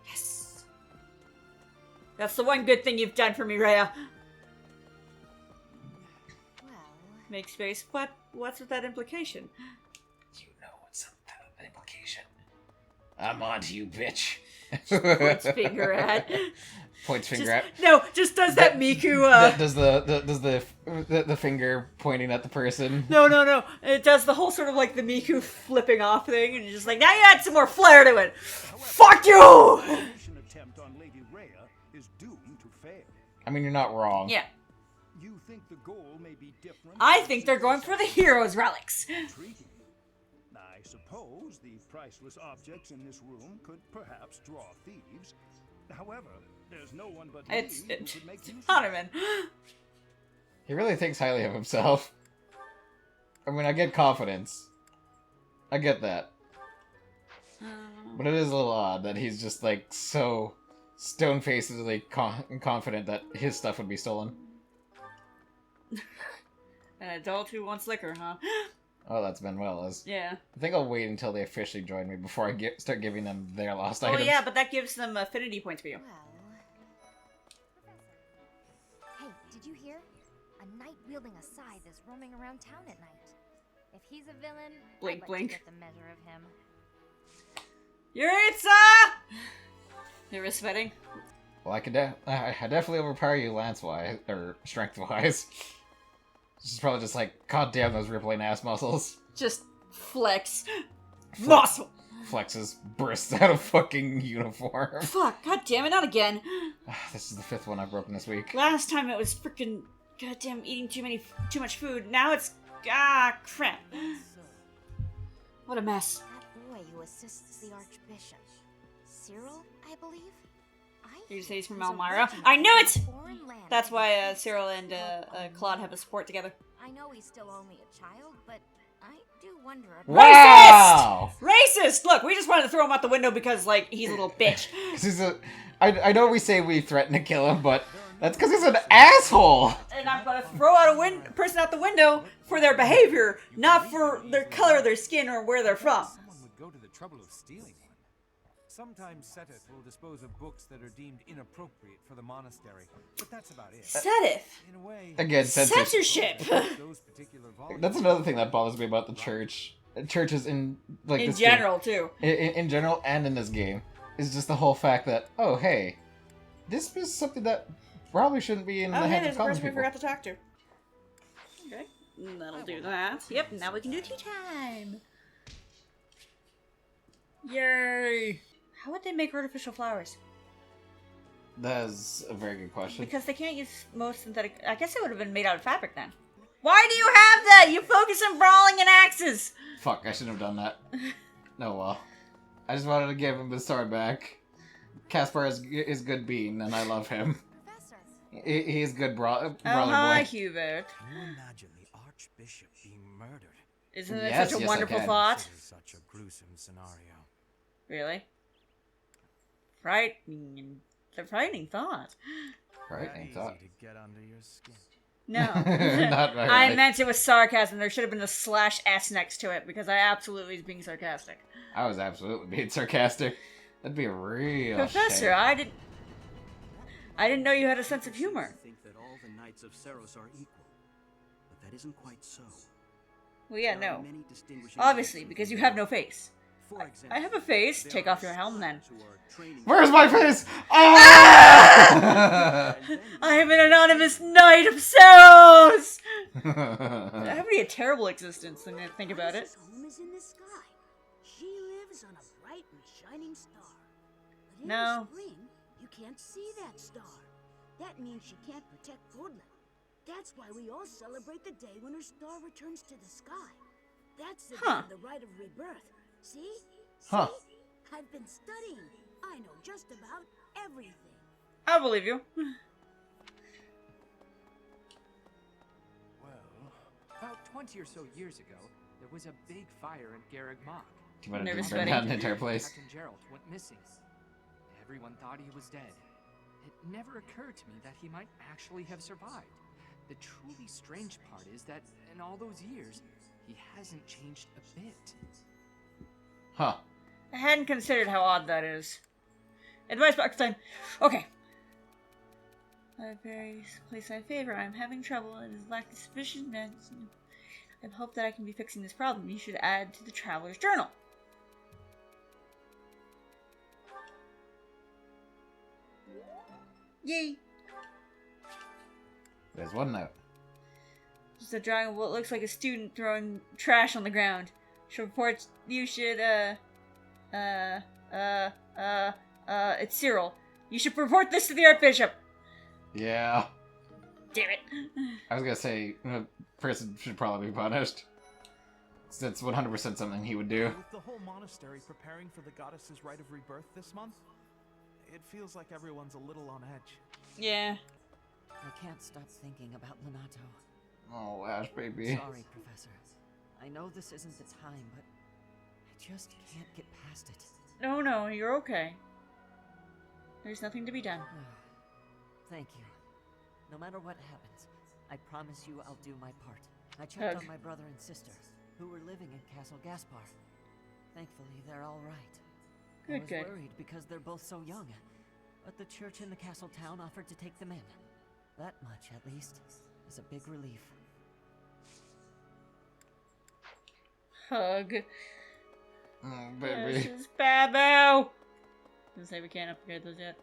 B: Yes! That's the one good thing you've done for me, Rhea.
F: Well,
B: Make space. What's with that implication?
A: You know what's up with that implication. I'm on to you, bitch.
B: Points finger at.
A: Points finger at.
B: No, just does that Miku.
A: Does the finger pointing at the person?
B: No. It does the whole sort of like the Miku flipping off thing, and you're just like, now you add some more flair to it. Fuck you!
R: Attempt on Lady Rhea is doomed to fail.
A: I mean, you're not wrong.
B: Yeah.
R: You think the goal may be different?
B: I think they're going for the hero's relics.
R: Intriguing. I suppose the priceless objects in this room could perhaps draw thieves. However, there's no one but me who could make use of
B: him.
A: He really thinks highly of himself. I mean, I get confidence. I get that. But it is a little odd that he's just, like, so stone-facedly confident that his stuff would be stolen.
B: An adult who wants liquor, huh?
A: Oh, that's Manuela's.
B: Yeah.
A: I think I'll wait until they officially join me before I start giving them their lost items.
B: Oh yeah, but that gives them affinity points for you.
E: Hey, did you hear? A knight wielding a scythe is roaming around town at night. If he's a villain,
B: blink,
E: I'd like
B: blink.
E: to get the measure of him.
B: Yuritsa! You're sweating?
A: Well, I definitely overpower you lance-wise, or strength-wise. She's probably just like, god damn those rippling ass muscles.
B: Just flex. Muscle!
A: Flexes, bursts out of fucking uniform.
B: Fuck, god damn it, not again.
A: This is the 5th one I've broken this week.
B: Last time it was freaking goddamn eating too much food. Now it's crap. What a mess.
E: That boy who assists the Archbishop. Cyril, I believe?
B: You say he's from Elmira? I knew it! That's why Cyril and Claude have a support together.
E: I know he's still only a child, but I do wonder about—
A: Wow!
B: Racist! Look, we just wanted to throw him out the window because, like, he's a little bitch.
A: I know we say we threaten to kill him, but that's because he's an asshole!
B: And I'm gonna throw out a person out the window for their behavior, not for their color of their skin or where they're from.
I: Someone would go to the trouble of stealing one. Sometimes Seteth will dispose of books that are deemed inappropriate for the monastery, but that's about it.
B: Seteth?
I: In a way,
A: Again,
B: censorship!
A: That's another thing that bothers me about the church. Churches in, like,
B: in
A: this
B: general,
A: game.
B: too.
A: In general, and in this game, is just the whole fact that, oh, hey, this is something that probably shouldn't be in the hands
B: there's
A: of
B: a
A: common
B: person we
A: people.
B: forgot to talk to. Okay, that'll do that. Yep, now we can do tea time. Yay! How would they make artificial flowers?
A: That is a very good question.
B: Because they can't use most synthetic... I guess it would have been made out of fabric then. Why do you have that? You focus on brawling and axes!
A: Fuck, I shouldn't have done that. No, well. I just wanted to give him his sword back. Caspar is good bean, and I love him. He's good brawler
B: hi,
A: boy.
B: Hubert.
J: Can you imagine the Archbishop being murdered?
B: Isn't it such a wonderful thought?
J: It is such a gruesome scenario.
B: Really? The frightening thought.
A: Frightening thought.
J: Easy to get under your skin.
B: No.
A: Not very
B: I meant it with sarcasm. There should have been a /s next to it because I absolutely was being sarcastic.
A: I was absolutely being sarcastic. That'd be a real
B: Professor,
A: shame.
B: I didn't know you had a sense of humor.
S: I think that all the knights of Seiros are equal, but that isn't quite so.
B: Well, yeah,
S: There are
B: no.
S: many distinguishing
B: Obviously,
S: traits
B: because
S: of
B: you
S: the
B: have no face.
S: For example,
B: I have a face. Take off your helm, then.
A: Where's my face? Ah!
B: I am an anonymous knight of Seiros! That would be a terrible existence, when you think about it.
T: Home is in the sky. She lives on a bright and shining star. But in
B: No.
T: the spring, you can't see that star. That means she can't protect Fodlan. That's why we all celebrate the day when her star returns to the sky. That's the day of the rite of rebirth. See?
A: Huh.
T: See? I've been studying. I know just about everything.
B: I believe you.
I: Well, about 20 or so years ago, there was a big fire in Garreg Mach.
A: You might have just burned down the entire place.
I: Captain Gerald went missing. Everyone thought he was dead. It never occurred to me that he might actually have survived. The truly strange part is that in all those years, he hasn't changed a bit.
A: Huh.
B: I hadn't considered how odd that is. Advice box time. Okay. A very place I favor. I'm having trouble. It is lacking sufficient I hope that I can be fixing this problem. You should add to the Traveler's Journal. Yay!
A: There's one note.
B: Just a drawing of what looks like a student throwing trash on the ground. You should, it's Cyril. You should report this to the Archbishop.
A: Yeah.
B: Damn it.
A: I was gonna say, the person should probably be punished. That's 100% something he would do.
D: With the whole monastery preparing for the goddess's rite of rebirth this month, it feels like everyone's a little on edge.
B: Yeah.
C: I can't stop thinking about Lonato.
A: Oh, Ash, baby.
C: Sorry, Professor. I know this isn't the time, but I just can't get past it.
B: No, you're okay. There's nothing to be done.
C: Thank you. No matter what happens, I promise you I'll do my part. I checked on my brother and sister, who were living in Castle Gaspar. Thankfully, they're all right. I was worried because they're both so young, but the church in the castle town offered to take them in. That much, at least, is a big relief.
B: Hug.
A: Oh, baby.
B: This is Babo! Doesn't say we can't upgrade those yet.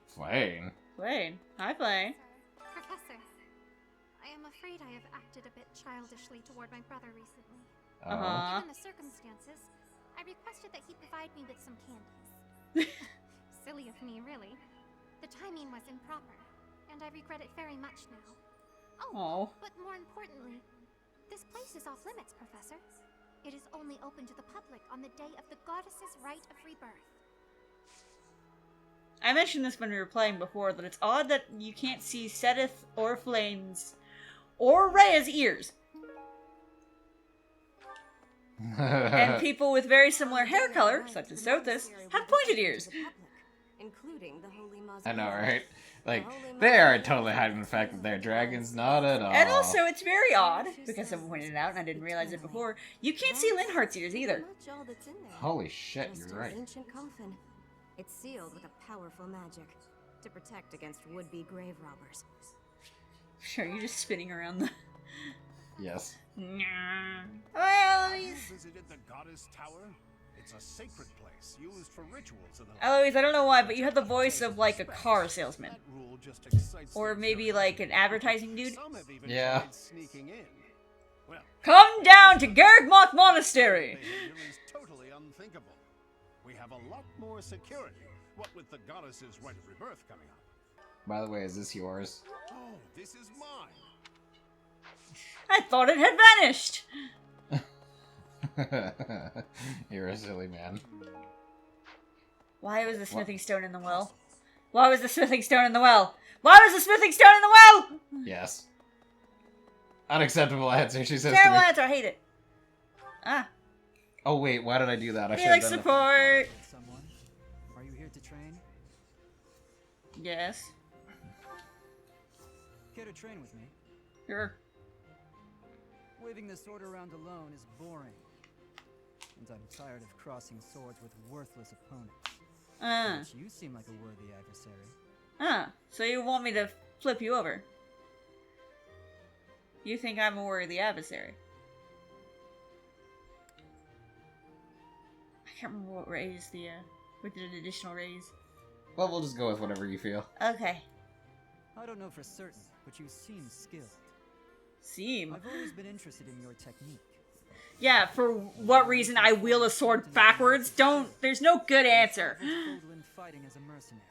A: Flane.
B: Flane. Hi, Flane.
E: Professor, I am afraid I have acted a bit childishly toward my brother recently.
B: Uh-huh.
E: Given the circumstances, I requested that he provide me with some candies. Silly of me, really. The timing was improper, and I regret it very much now. Oh, but more importantly, this place is off limits, Professor. It is only open to the public on the day of the goddess's rite of rebirth.
B: I mentioned this when we were playing before, that it's odd that you can't see Sedith or Flane's or Rhea's ears. And people with very similar hair color, such as Sothis, have pointed ears.
F: Including the holy
A: I know, right? Like, they are totally hiding the fact that they're dragons, not at all.
B: And also, it's very odd, because someone pointed it out and I didn't realize it before, you can't see Linhardt's ears either.
A: Holy shit,
F: Just
A: you're right.
F: An ancient coffin. It's sealed with a powerful magic to protect against would-be grave robbers.
B: Sure, you're just spinning around the...
A: Yes.
B: Well,
R: Have you visited the Goddess Tower? It's a sacred place used for rituals of the
B: Eloise, I don't know why, but you have the voice of like a car salesman. Or maybe like an advertising dude.
A: Yeah.
B: Come down to Gargmoth Monastery!
R: Totally unthinkable. We have a lot more security, what with the goddess's rite of rebirth coming up.
A: By the way, is this yours?
R: Oh, this is mine.
B: I thought it had vanished!
A: You're a silly man.
B: Why was the smithing stone in the well? Why was the smithing stone in the well? Why was the smithing stone in the well?
A: Yes. Unacceptable answer, she says
B: Terrible
A: to me.
B: answer, I hate it. Ah.
A: Oh wait, why did I do that? I should
B: Felix
A: have done
B: support!
U: Someone? Are you here to train?
B: Yes.
U: Care to train with me?
B: Sure.
U: Waving the sword around alone is boring. And I'm tired of crossing swords with worthless opponents. But you seem like a worthy adversary.
B: So you want me to flip you over? You think I'm a worthy adversary? I can't remember what raise the, what did an additional raise?
A: Well, we'll just go with whatever you feel.
B: Okay.
U: I don't know for certain, but you seem skilled.
B: Seem?
U: I've always been interested in your technique.
B: Yeah, for what reason I wield a sword backwards? There's no good answer.
U: Fodlan fighting as a mercenary.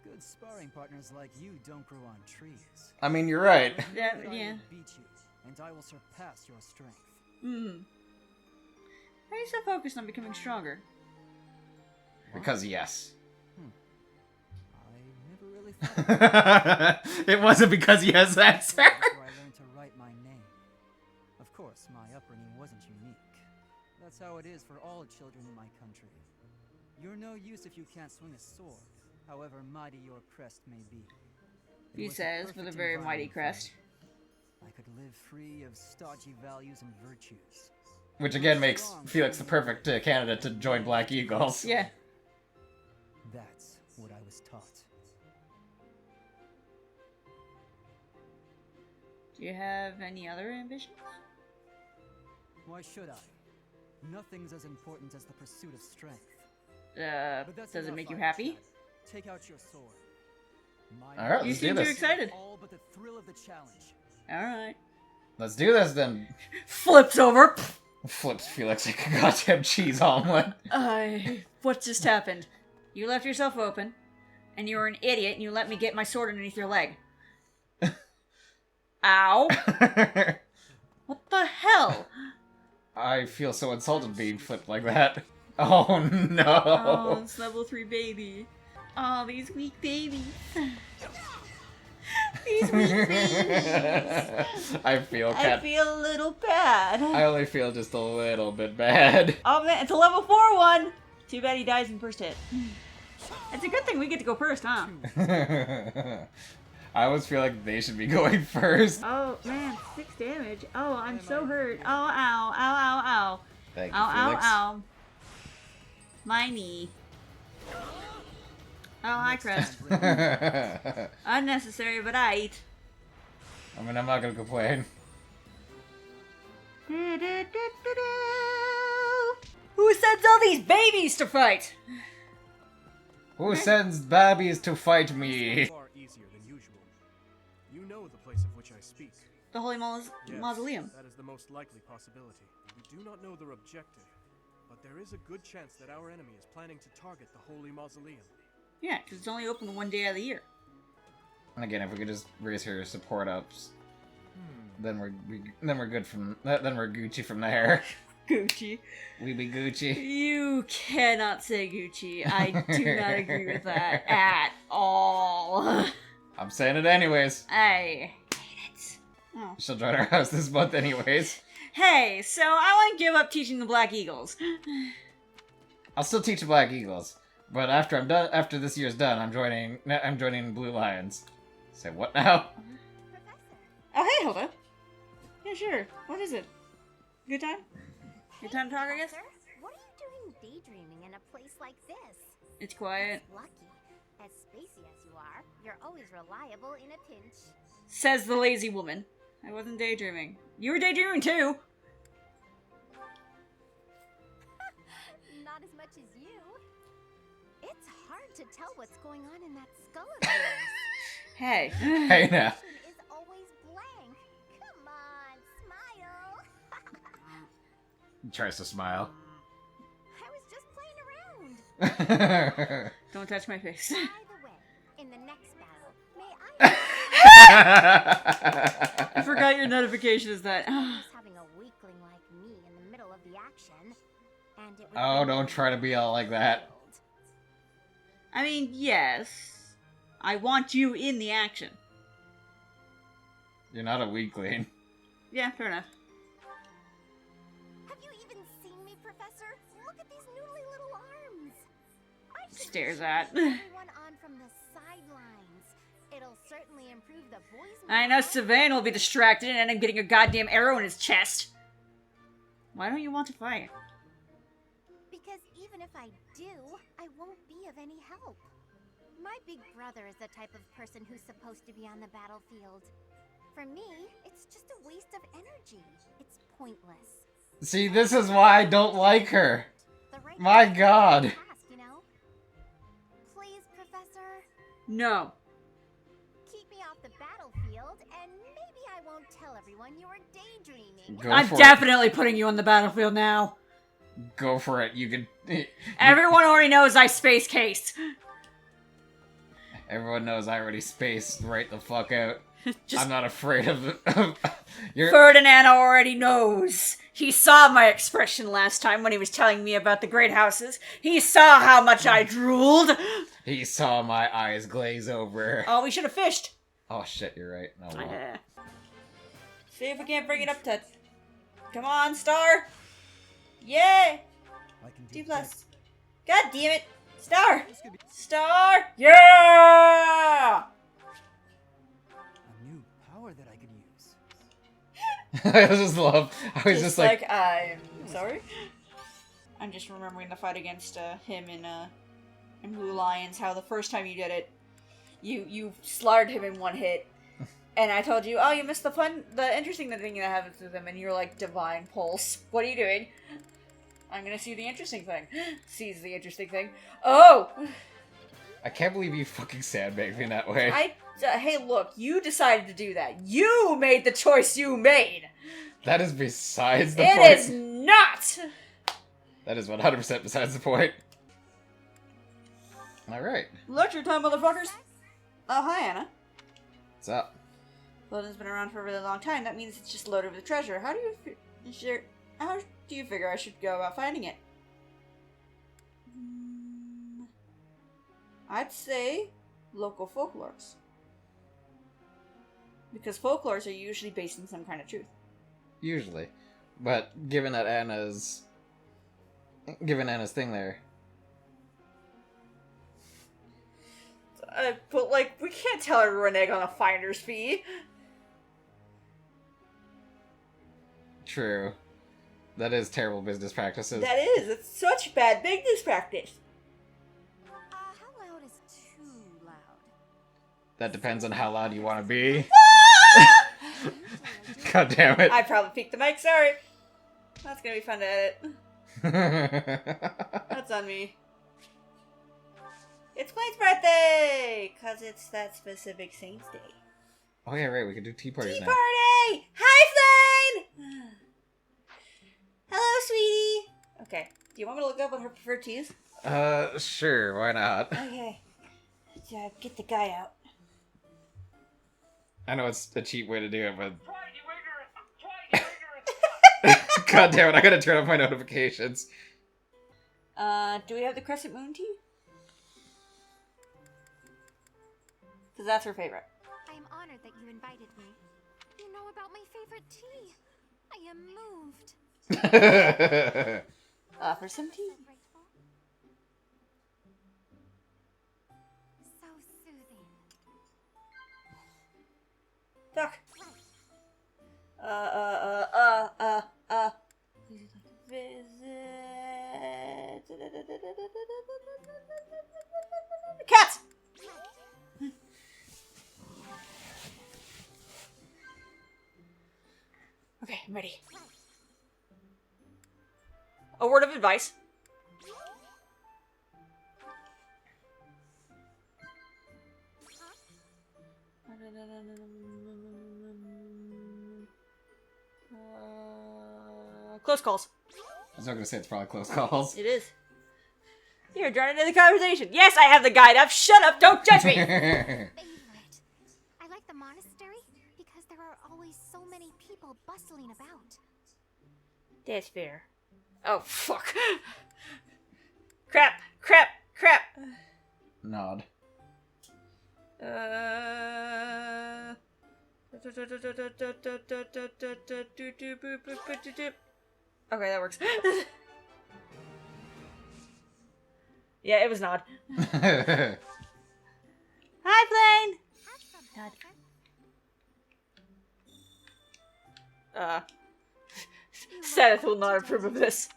U: Good sparring partners like you don't grow on trees.
A: I mean, you're right.
B: Yeah.
U: I will beat you, and I will surpass your strength.
B: Why are you so focused on becoming stronger?
A: Because yes.
U: I never really thought
A: it wasn't because yes answer.
U: I learned to write my name. Of course, my upbringing wasn't unique. That's how it is for all children in my country. You're no use if you can't swing a sword, however mighty your crest may be.
B: He says, with a very mighty crest.
U: I could live free of stodgy values and virtues.
A: Which again makes Felix the perfect candidate to join Black Eagles.
B: Yeah.
U: That's what I was taught.
B: Do you have any other ambitions?
M: Why should I? Nothing's as important as the pursuit of strength.
B: Does it
M: enough,
B: make you
M: Iron
B: happy?
M: Shadow. Take out your sword.
A: All right,
B: You
A: let's do
B: seem too
A: this.
B: excited.
M: All but the thrill of the challenge.
B: Alright.
A: Let's do this then.
B: Flips over.
A: Flips Felix like a goddamn cheese omelet.
B: What just happened? You left yourself open, and you were an idiot, and you let me get my sword underneath your leg. Ow. What the hell?
A: I feel so insulted being flipped like that. Oh no.
B: Oh, it's level 3 baby. Oh, these weak babies. These weak babies.
A: I feel
B: a little bad.
A: I only feel just a little bit bad.
B: Oh man, it's a level 4 one. Too bad he dies in first hit. It's a good thing we get to go first, huh?
A: I always feel like they should be going first.
B: Oh man, 6 damage. Oh, I'm so hurt. Oh, ow, ow, ow, ow.
A: Thank you,
B: Ow,
A: Felix.
B: ow, ow. My knee. Oh, hi, Crest. Unnecessary, but I eat.
A: I mean, I'm not gonna complain.
B: Who sends all these babies to fight?
A: Who sends babies to fight me?
J: Far easier than usual. You know the place of which I speak.
B: The Holy Mausoleum.
J: That is the most likely possibility. We do not know their objective, but there is a good chance that our enemy is planning to target the Holy Mausoleum.
B: Yeah, because it's only open 1 day out of the year.
A: And again, if we could just raise her support ups, then we're good from then we're Gucci from there.
B: Gucci.
A: We be Gucci.
B: You cannot say Gucci. I do not agree with that at all.
A: I'm saying it anyways.
B: I hate it. Oh.
A: She'll join our house this month anyways.
B: Hey, so I want to give up teaching the Black Eagles.
A: I'll still teach the Black Eagles, but after I'm done, after this year's done, I'm joining Blue Lions. Say what now?
B: Oh, hey, Hilda. Yeah, sure. What is it? Good time? Good time to talk, I guess?
Q: What are you doing daydreaming in a place like this?
B: It's quiet.
Q: Lucky. As spacey as you are, you're always reliable in a pinch.
B: Says the lazy woman. I wasn't daydreaming. You were daydreaming too!
Q: Not as much as you. It's hard to tell what's going on in that skull of yours.
B: Hey.
A: Hey now.
Q: Is always blank. Come on, smile.
A: He tries to smile.
Q: I was just playing around.
B: Don't touch my face.
Q: By the way, in the next battle, may I...
B: I forgot your notification is that.
Q: having a weakling like me in the middle of the action, and it would
A: Oh, don't try to be all like that.
B: I mean, yes. I want you in the action.
A: You're not a weakling.
B: Yeah, fair enough.
Q: Have you even seen me, Professor? Look at these noodly little arms. I should
B: Stares at.
Q: everyone on from the sidelines. It'll certainly improve the boys'
B: I know Sylvain will be distracted and end up getting a goddamn arrow in his chest. Why don't you want to fight?
Q: Because even if I do, I won't be of any help. My big brother is the type of person who's supposed to be on the battlefield. For me, it's just a waste of energy. It's pointless.
A: See, this is why I don't like her. My god.
Q: Task, you know? Please, Professor,
B: No.
Q: keep me off the battlefield, and maybe I won't tell everyone you were daydreaming.
A: Go
B: I'm
A: for
B: definitely putting you on the battlefield now.
A: it. Go for it. You can.
B: Everyone already knows I space case.
A: Everyone knows I already spaced right the fuck out. I'm not afraid of you're...
B: Ferdinand already knows. He saw my expression last time when he was telling me about the great houses. He saw how much I drooled.
A: He saw my eyes glaze over.
B: Oh, we should have fished.
A: Oh shit, you're right. No, well.
B: See if we can't bring it up to... Come on, Star. Yay. D+. God damn it. Star. Star. Yeah.
M: A new power that I could use.
A: I just love. I was just like
B: I'm sorry. I'm just remembering the fight against him in Blue Lions. How the first time you did it, you slaughtered him in one hit, And I told you, oh, you missed the interesting thing that happens to them, and you're like, Divine Pulse. What are you doing? I'm gonna see the interesting thing. Sees the interesting thing. Oh!
A: I can't believe you fucking sandbagged me that way.
B: Hey, look, you decided to do that. You made the choice you made!
A: That is besides the point.
B: It is not!
A: That is 100% besides the point. Alright.
B: Lecture time, motherfuckers! Oh, hi, Anna.
A: What's up?
B: Fodlan's been around for a really long time. That means it's just loaded with treasure. How do you figure I should go about finding it? I'd say local folklores. Because folklores are usually based in some kind of truth.
A: Usually. But given Anna's thing there.
B: But, like, we can't tell her to renege on a finder's fee.
A: True. That is terrible business practices.
B: That is. It's such bad business practice.
F: How loud is too loud?
A: That depends on how loud you want to be. God damn it.
B: I probably peaked the mic, sorry. That's gonna be fun to edit. That's on me. It's Blaine's birthday! Cause it's that specific Saint's Day.
A: Oh yeah, right, we can do tea parties now.
B: Tea party! Hi, Blaine! Hello, sweetie! Okay, do you want me to look up what her preferred tea is?
A: Sure, why not?
B: Okay. Get the guy out.
A: I know it's a cheap way to do it, but... God damn it, I gotta turn off my notifications.
B: Do we have the Crescent Moon tea? Because that's her favorite.
Q: I am honored that you invited me. You know about my favorite tea. I am moved.
B: Offer some tea.
Q: So soothing.
B: Duck. Cats! Okay, I'm ready. A word of advice. Close calls.
A: I was not gonna say it's probably close calls.
B: It is. You're drawn into the conversation. Yes, I have the guide up. Shut up. Don't judge me.
Q: Favorite. I like the monastery because there are always so many people bustling about.
B: That's fair. Oh, fuck. Crap. Crap. Crap.
A: Nod.
B: Okay, that works. Yeah, it was Nod. Hi, Blaine! Nod. Seth will not approve of this.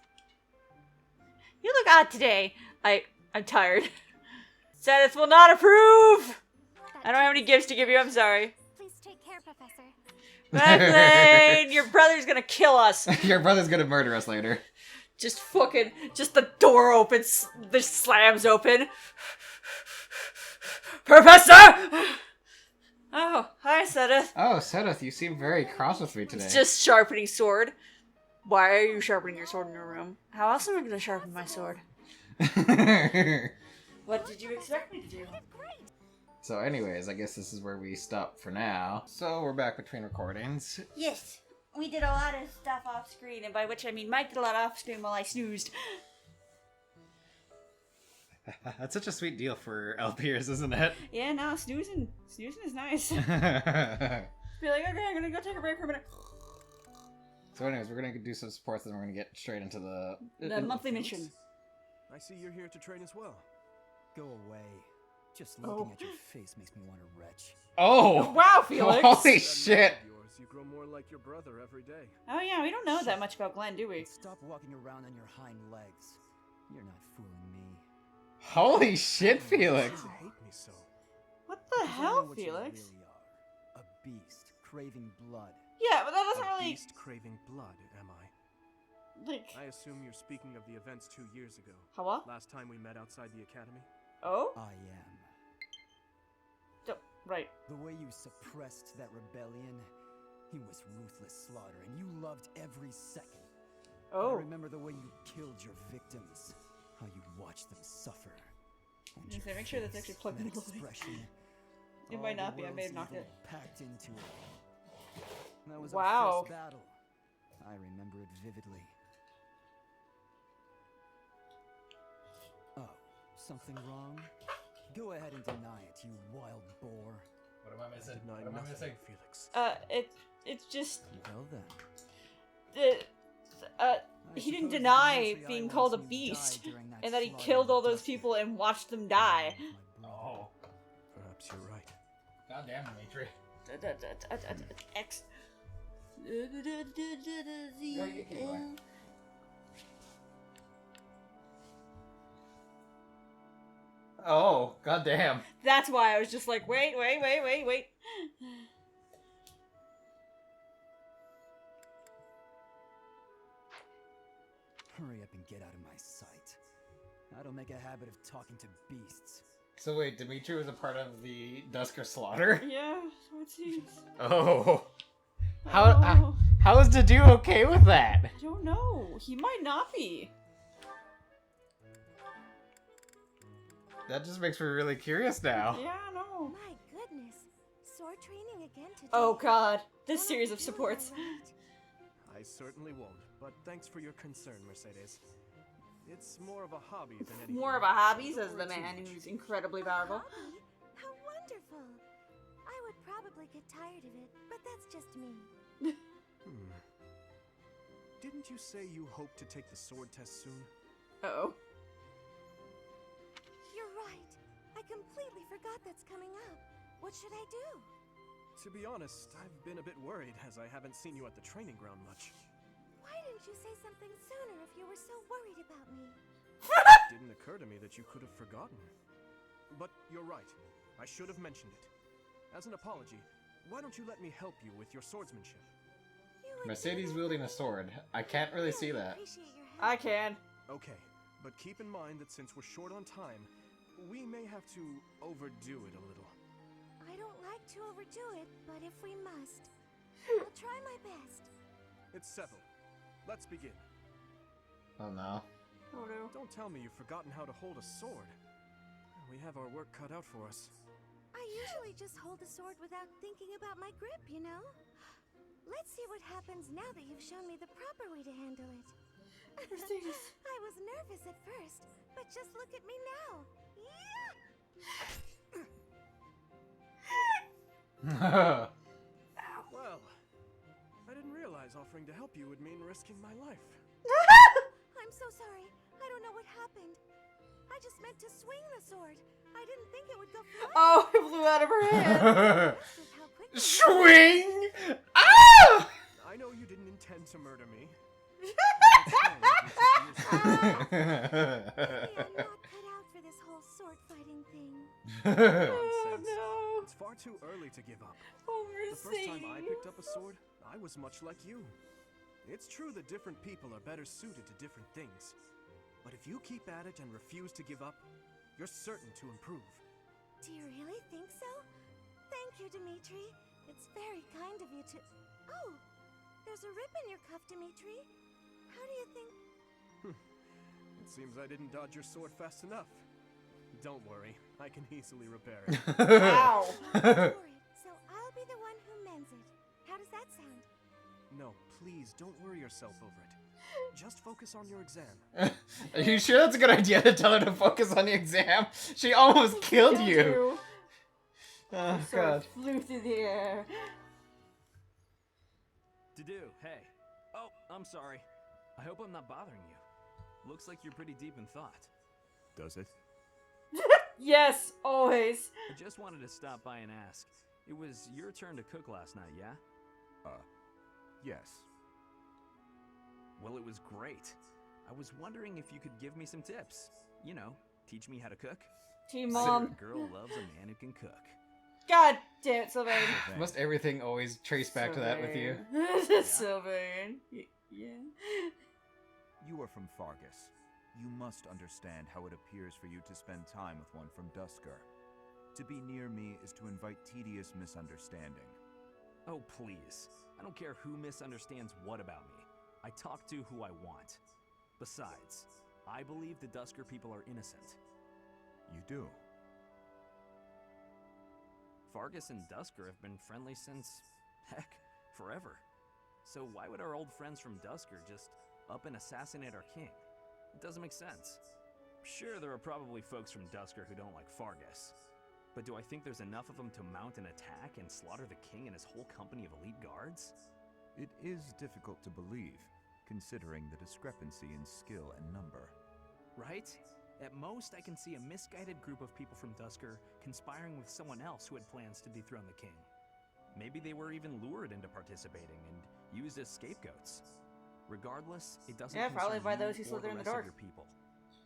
B: You look odd today. I'm tired. Seth will not approve! I don't have any gifts to give you, I'm sorry.
Q: Please take care, Professor.
B: Bye, Blaine! Your brother's gonna kill us!
A: Your brother's gonna murder us later.
B: Just the door opens, the slams open. Professor! Oh, hi, Sedith.
A: Oh, Sedith, you seem very cross with me today.
B: It's just sharpening sword. Why are you sharpening your sword in your room? How else am I gonna sharpen my sword? What did you expect me to do?
A: So anyways, I guess this is where we stop for now. So we're back between recordings.
B: Yes, we did a lot of stuff off screen, and by which I mean Mike did a lot off screen while I snoozed.
A: That's such a sweet deal for LPers, isn't it?
B: Yeah, no, snoozing is nice. Be like, okay, I'm gonna go take a break for a minute.
A: So anyways, we're gonna do some supports, then we're gonna get straight into the
B: monthly mission.
D: I see you're here to train as well.
M: Go away. Just looking at your face makes me want to retch.
A: Oh!
B: Wow, Felix!
A: Holy shit!
D: You grow more like your brother every day.
B: Oh yeah, we don't know that much about Glenn, do we?
M: Stop walking around on your hind legs. You're not fooling me.
A: Holy shit, Felix!
D: You hate me so.
B: What the hell, Felix?
M: A beast, craving blood.
B: Yeah, but that doesn't
J: A
B: really...
J: beast craving blood, am I?
B: Like...
J: I assume you're speaking of the events 2 years ago.
B: How?
J: Last time we met outside the academy?
B: Oh?
M: I am.
B: Right.
M: The way you suppressed that rebellion, it was ruthless slaughter, and you loved every second.
B: Oh.
M: I remember the way you killed your victims, how you watched them suffer. And
B: Okay, make sure that's actually plugged in. It might not be. I may have knocked it.
M: Packed into it. That was
B: wow.
M: our first battle. I remember it vividly. Oh, something wrong? Go ahead and deny it, you wild boar.
A: What am I missing?
J: What am I missing, Felix?
B: It's just...
M: Well then.
B: He didn't deny being called a beast, and that he killed all those people and watched them die.
A: Oh.
J: Perhaps you're right.
A: God damn, Dimitri.
B: X.
A: Oh, god damn.
B: That's why I was just like, wait.
M: Hurry up and get out of my sight. I don't make a habit of talking to beasts.
A: So wait, Dimitri was a part of the Dusker slaughter?
B: Yeah, so it seems.
A: Oh. How is Dedu okay with that?
B: I don't know. He might not be.
A: That just makes me really curious now.
B: Yeah, I know.
Q: My goodness. Sword training again today.
B: Oh god. This series of supports.
J: I certainly won't, but thanks for your concern, Mercedes. It's more of a hobby than anything.
B: More of a hobby, says the man who's incredibly powerful.
Q: Hobby? How wonderful. I would probably get tired of it, but that's just me.
J: Didn't you say you hope to take the sword test soon?
B: Uh-oh.
Q: You're right. I completely forgot that's coming up. What should I do?
J: To be honest, I've been a bit worried as I haven't seen you at the training ground much.
Q: Why didn't you say something sooner if you were so worried about me?
J: It didn't occur to me that you could have forgotten. But you're right. I should have mentioned it. As an apology, why don't you let me help you with your swordsmanship?
A: Mercedes wielding a sword. I can't really see that.
B: I can.
J: Okay, but keep in mind that since we're short on time, we may have to overdo it a little.
Q: I don't like to overdo it, but if we must, I'll try my best.
J: It's settled. Let's begin.
A: Oh no.
B: Oh no.
J: Don't tell me you've forgotten how to hold a sword. We have our work cut out for us.
Q: I usually just hold the sword without thinking about my grip, you know? Let's see what happens now that you've shown me the proper way to handle it. I was nervous at first, but just look at me now.
J: Yeah! Well, I didn't realize offering to help you would mean risking my life.
Q: I'm so sorry. I don't know what happened. I just meant to swing the sword. I didn't think it would go flying.
B: Oh, it flew out of her hand.
A: Swing! Ah!
J: I know you didn't intend to murder me.
Q: I'm not cut out for this whole sword fighting thing.
J: Nonsense.
B: No.
J: It's far too early to give up.
B: Oh,
J: The first time I picked up a sword, I was much like you. It's true that different people are better suited to different things. But if you keep at it and refuse to give up, you're certain to improve.
Q: Do you really think so? Thank you, Dimitri. It's very kind of you to... Oh, there's a rip in your cuff, Dimitri. How do you think...
J: It seems I didn't dodge your sword fast enough. Don't worry, I can easily repair it.
B: Wow.
Q: Don't worry, so I'll be the one who mends it. How does that sound?
J: No, please, don't worry yourself over it. Just focus on your exam.
A: Are you sure that's a good idea to tell her to focus on the exam? She almost killed you. Oh, God.
B: Flew through the air.
N: Dedu, hey. Oh, I'm sorry. I hope I'm not bothering you. Looks like you're pretty deep in thought.
H: Does it?
B: Yes, always.
N: I just wanted to stop by and ask. It was your turn to cook last night, yeah?
H: Yes.
N: Well, it was great. I was wondering if you could give me some tips. You know, teach me how to cook.
B: Team Mom.
N: A girl loves a man who can cook.
B: God Damn it, Sylvain.
A: Must everything always trace back to that with you?
B: Sylvain. Yeah.
K: You are from Fargus. You must understand how it appears for you to spend time with one from Duskur. To be near me is to invite tedious misunderstanding.
N: Oh, please. I don't care who misunderstands what about me. I talk to who I want. Besides, I believe the Duskur people are innocent.
K: You do?
N: Fargus and Duskur have been friendly since, heck, forever. So why would our old friends from Duskur just up and assassinate our king? It doesn't make sense. Sure, there are probably folks from Duskur who don't like Fargus. But do I think there's enough of them to mount an attack and slaughter the king and his whole company of elite guards?
K: It is difficult to believe, considering the discrepancy in skill and number.
N: Right? At most, I can see a misguided group of people from Duskur conspiring with someone else who had plans to dethrone the king. Maybe they were even lured into participating and used as scapegoats. Regardless, it doesn't concern
B: probably by
N: you
B: those who
N: or
B: slither
N: the
B: in the
N: rest of
B: dark.
N: your people.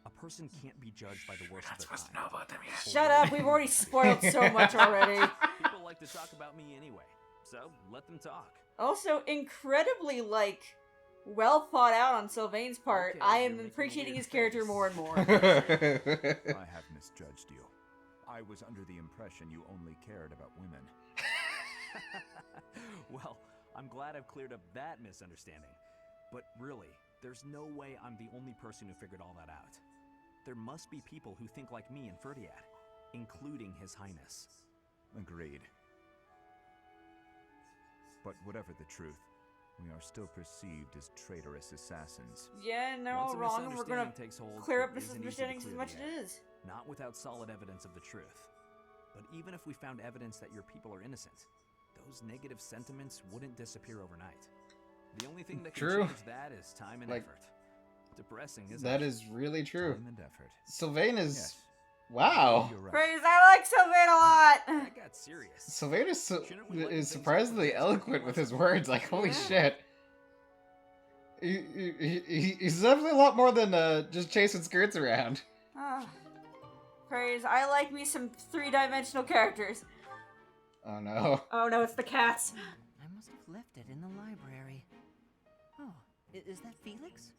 N: A person can't be judged by the worst of their
A: supposed to know about them yet.
B: Shut up, we've already spoiled so much already.
N: People like to talk about me anyway, so let them talk.
B: Also, incredibly, well thought out on Sylvain's part.
N: Okay,
B: I
N: you're
B: am
N: making a
B: appreciating
N: weird
B: his character
N: face.
B: more and more.
K: I have misjudged you. I was under the impression you only cared about women.
N: Well, I'm glad I've cleared up that misunderstanding. But really, there's no way I'm the only person who figured all that out. There must be people who think like me in Ferdiad, including His Highness.
K: Agreed. But whatever the truth, we are still perceived as traitorous assassins.
B: Yeah, no,
N: Once a
B: wrong, and we're gonna
N: misunderstanding takes hold,
B: clear up
N: it isn't easy to
B: misunderstandings as
N: clear
B: much
N: the
B: as it
N: air.
B: is.
N: Not without solid evidence of the truth. But even if we found evidence that your people are innocent, those negative sentiments wouldn't disappear overnight. The only thing that can
A: True.
N: change that is time and effort. Depressing, isn't
A: That
N: it?
A: is really true.
K: Time and effort.
A: Sylvain is...
K: Yes.
A: Wow.
K: You're right.
B: Praise, I like Sylvain a lot!
N: That got serious.
A: Sylvain is,
N: Shouldn't we let
A: is
N: things
A: surprisingly
N: go?
A: eloquent with his words. Like, holy shit. He's definitely a lot more than just chasing skirts around.
B: Ah. Praise, I like me some three-dimensional characters.
A: Oh no.
B: Oh no, it's the cats.
C: I must have left it in the library. Oh, is that Felix?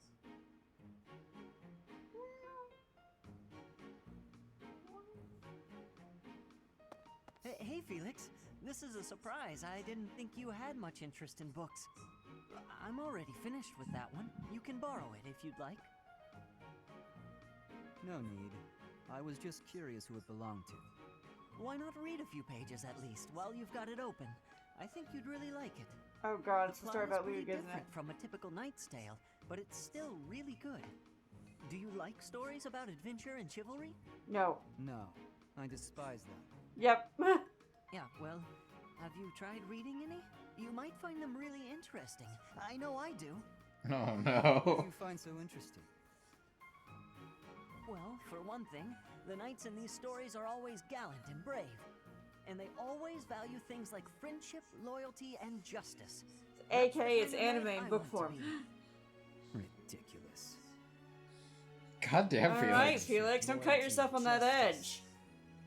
C: Hey, Felix. This is a surprise. I didn't think you had much interest in books. I'm already finished with that one. You can borrow it if you'd like.
M: No need. I was just curious who it belonged to.
C: Why not read a few pages at least while you've got it open? I think you'd really like it.
B: Oh god, it's a
C: The
B: story
C: plot
B: about
C: is
B: Luke,
C: pretty
B: isn't it?
C: different from a typical knight's tale, but it's still really good. Do you like stories about adventure and chivalry?
B: No.
M: No, I despise them.
B: Yep.
C: Yeah, well, have you tried reading any? You might find them really interesting. I know I do.
A: Oh
M: What
A: no.
M: do you find so interesting?
C: Well, for one thing, the knights in these stories are always gallant and brave. And they always value things like friendship, loyalty, and justice. That's the
B: AKA it's
C: kind of
B: anime
C: knight
B: in
C: I
B: book
C: want
B: form.
C: to be.
M: Ridiculous.
A: God damn, Felix.
B: Alright, Felix, don't cut yourself on that edge.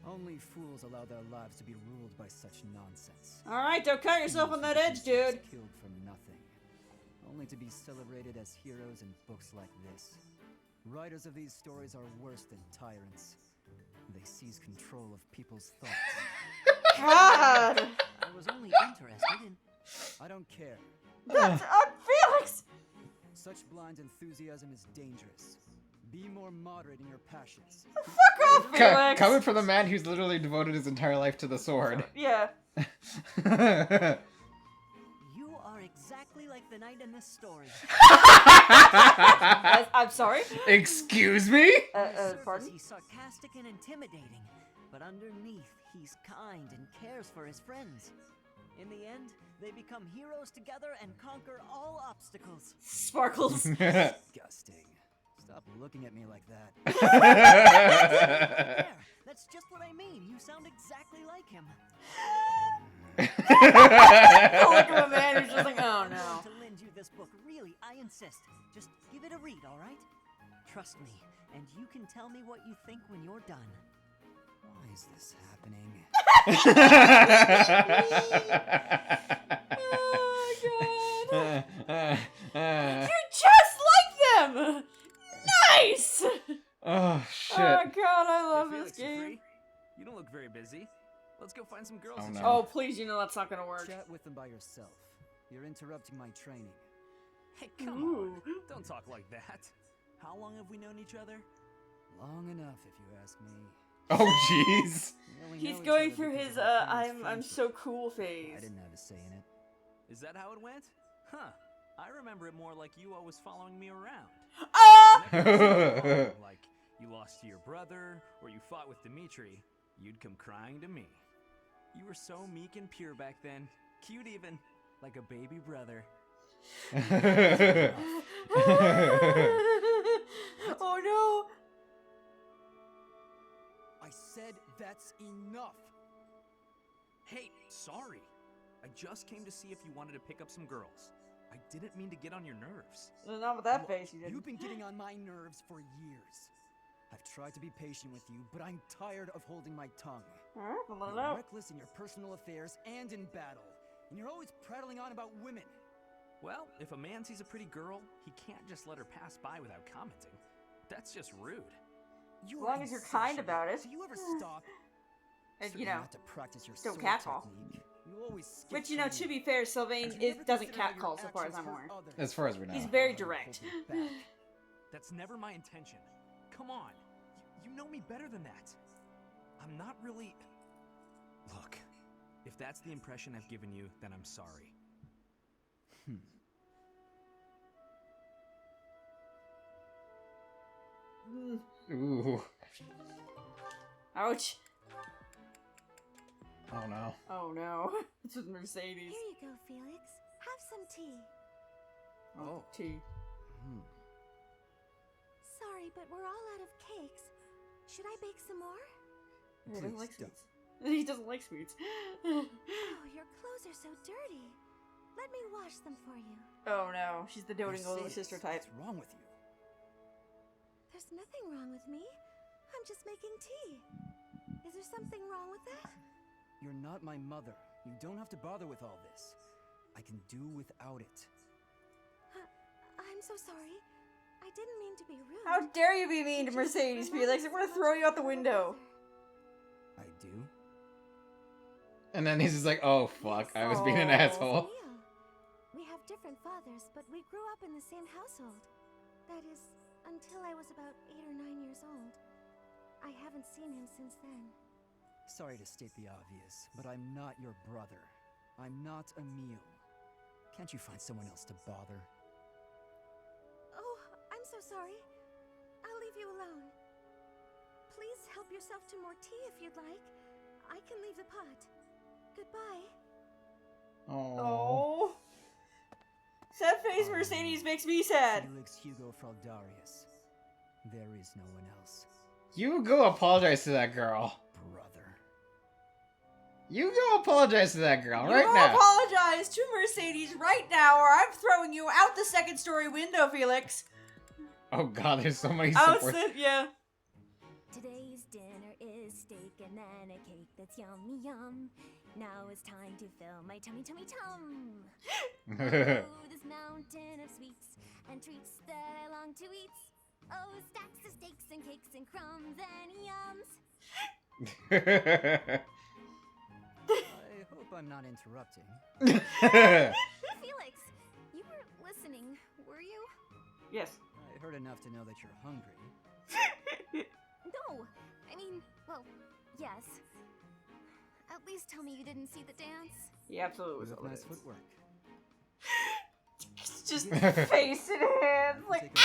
M: Only fools allow their lives to be ruled by such nonsense.
B: Alright, don't cut yourself on that edge, dude.
M: Killed for nothing, only to be celebrated as heroes in books like this. Writers of these stories are worse than tyrants. They seize control of people's thoughts.
B: God!
C: I was only interested in...
M: I don't care.
B: That's Felix!
M: Such blind enthusiasm is dangerous. Be more moderate in your passions.
B: Fuck off, Felix!
A: Coming from the man who's literally devoted his entire life to the sword.
B: Yeah.
C: You are exactly like the knight in this story.
B: I'm sorry?
A: Excuse me?
B: Pardon?
C: He's sarcastic and intimidating, but underneath, he's kind and cares for his friends. In the end, they become heroes together and conquer all obstacles.
B: Sparkles.
M: Disgusting. Stop looking at me like that.
C: There, that's just what I mean. You sound exactly like him.
B: Look at a man who's just like, oh no.
C: To lend you this book, really, I insist. Just give it a read, all right? Trust me, and you can tell me what you think when you're done.
M: Why is this happening?
B: Oh god. You're just like them! Nice!
A: Oh shit.
B: Oh god, I love
N: Hey,
B: this
N: Felix, you
B: game.
N: free? You don't look very busy. Let's go find some girls.
A: Oh,
N: to
A: no.
N: chat
B: Oh,
N: with.
B: please, you know that's not gonna work.
M: Chat with them by yourself. You're interrupting my training.
N: Hey, come on. Don't talk like that. How long have we known each other?
M: Long enough, if you ask me.
A: Oh jeez.
M: We only
B: He's
M: know each
B: going
M: other
B: for
M: because
B: his
M: of our parents'
B: I'm
M: friendship.
B: so cool phase.
M: I didn't have a say in it.
N: Is that how it went? Huh. I remember it more like you always following me around.
B: Ah!
N: Whenever you did something wrong, like you lost to your brother or you fought with Dimitri, you'd come crying to me. You were so meek and pure back then. Cute even. Like a baby brother.
B: Oh no!
M: I said that's enough.
N: Hey, sorry. I just came to see if you wanted to pick up some girls. I didn't mean to get on your nerves.
B: Not with that face, you didn't.
M: You've been getting on my nerves for years. I've tried to be patient with you, but I'm tired of holding my tongue. You're reckless in your personal affairs and in battle, and you're always prattling on about women.
N: Well, if a man sees a pretty girl, he can't just let her pass by without commenting. That's just rude.
B: As long as you're kind about it.
M: Do you ever stop?
B: And
M: So
B: you know,
M: have to practice your
B: don't
M: sword
B: catcall.
M: technique. You always skip
B: Which, you know,
M: training.
B: to be fair, Sylvain
M: And you never
B: doesn't
M: consider how your
B: catcall so far as
M: actions
B: I'm
M: hurt
B: aware.
M: others.
A: As far as we know.
B: He's very direct.
N: That's never my intention. Come on. You know me better than that. I'm not really... Look, if that's the impression I've given you, then I'm sorry.
A: Ooh.
B: Ouch.
A: Oh no.
B: Oh no. It's with Mercedes.
Q: Here you go, Felix. Have some tea.
B: Oh, tea.
Q: Sorry, but we're all out of cakes. Should I bake some more?
B: He doesn't like sweets. He doesn't like sweets.
Q: Oh, your clothes are so dirty. Let me wash them for you.
B: Oh no, she's the doting older sister type.
M: What's wrong with you?
Q: There's nothing wrong with me. I'm just making tea. Is there something wrong with that?
M: You're not my mother. You don't have to bother with all this. I can do without it.
Q: I'm so sorry. I didn't mean to be rude.
B: How dare you be mean to Mercedes, Felix? I'm gonna throw you out the window.
M: I do?
A: And then he's just like, oh fuck, I was being an asshole.
Q: We have different fathers, but we grew up in the same household. That is, until I was about 8 or 9 years old. I haven't seen him since then.
M: Sorry to state the obvious, but I'm not your brother. I'm not Emil. Can't you find someone else to bother?
Q: Oh, I'm so sorry. I'll leave you alone. Please help yourself to more tea if you'd like. I can leave the pot. Goodbye.
B: Oh. Sad face Mercedes makes me sad.
M: Felix Hugo Fraldarius. There is no one else.
A: You go apologize to that girl.
M: Brother.
A: You go apologize to that girl
B: You
A: right
B: will
A: now.
B: apologize to Mercedes right now, or I'm throwing you out the second-story window, Felix.
A: Oh god, there's so many
B: Out
A: support.
B: yeah.
E: Today's dinner is steak and then a cake that's yummy yum. Now it's time to fill my tummy tum. Oh, this mountain of sweets and treats that I long to eat. Oh, stacks of steaks and cakes and crumbs and yums.
M: I hope I'm not interrupting.
E: Felix, you weren't listening, were you?
B: Yes.
M: I heard enough to know that you're hungry.
E: No, I mean, well, yes. At least tell me you didn't see the dance.
B: He absolutely was
M: You have
B: all
M: nice
B: it is.
M: footwork.
B: Just face in hands, like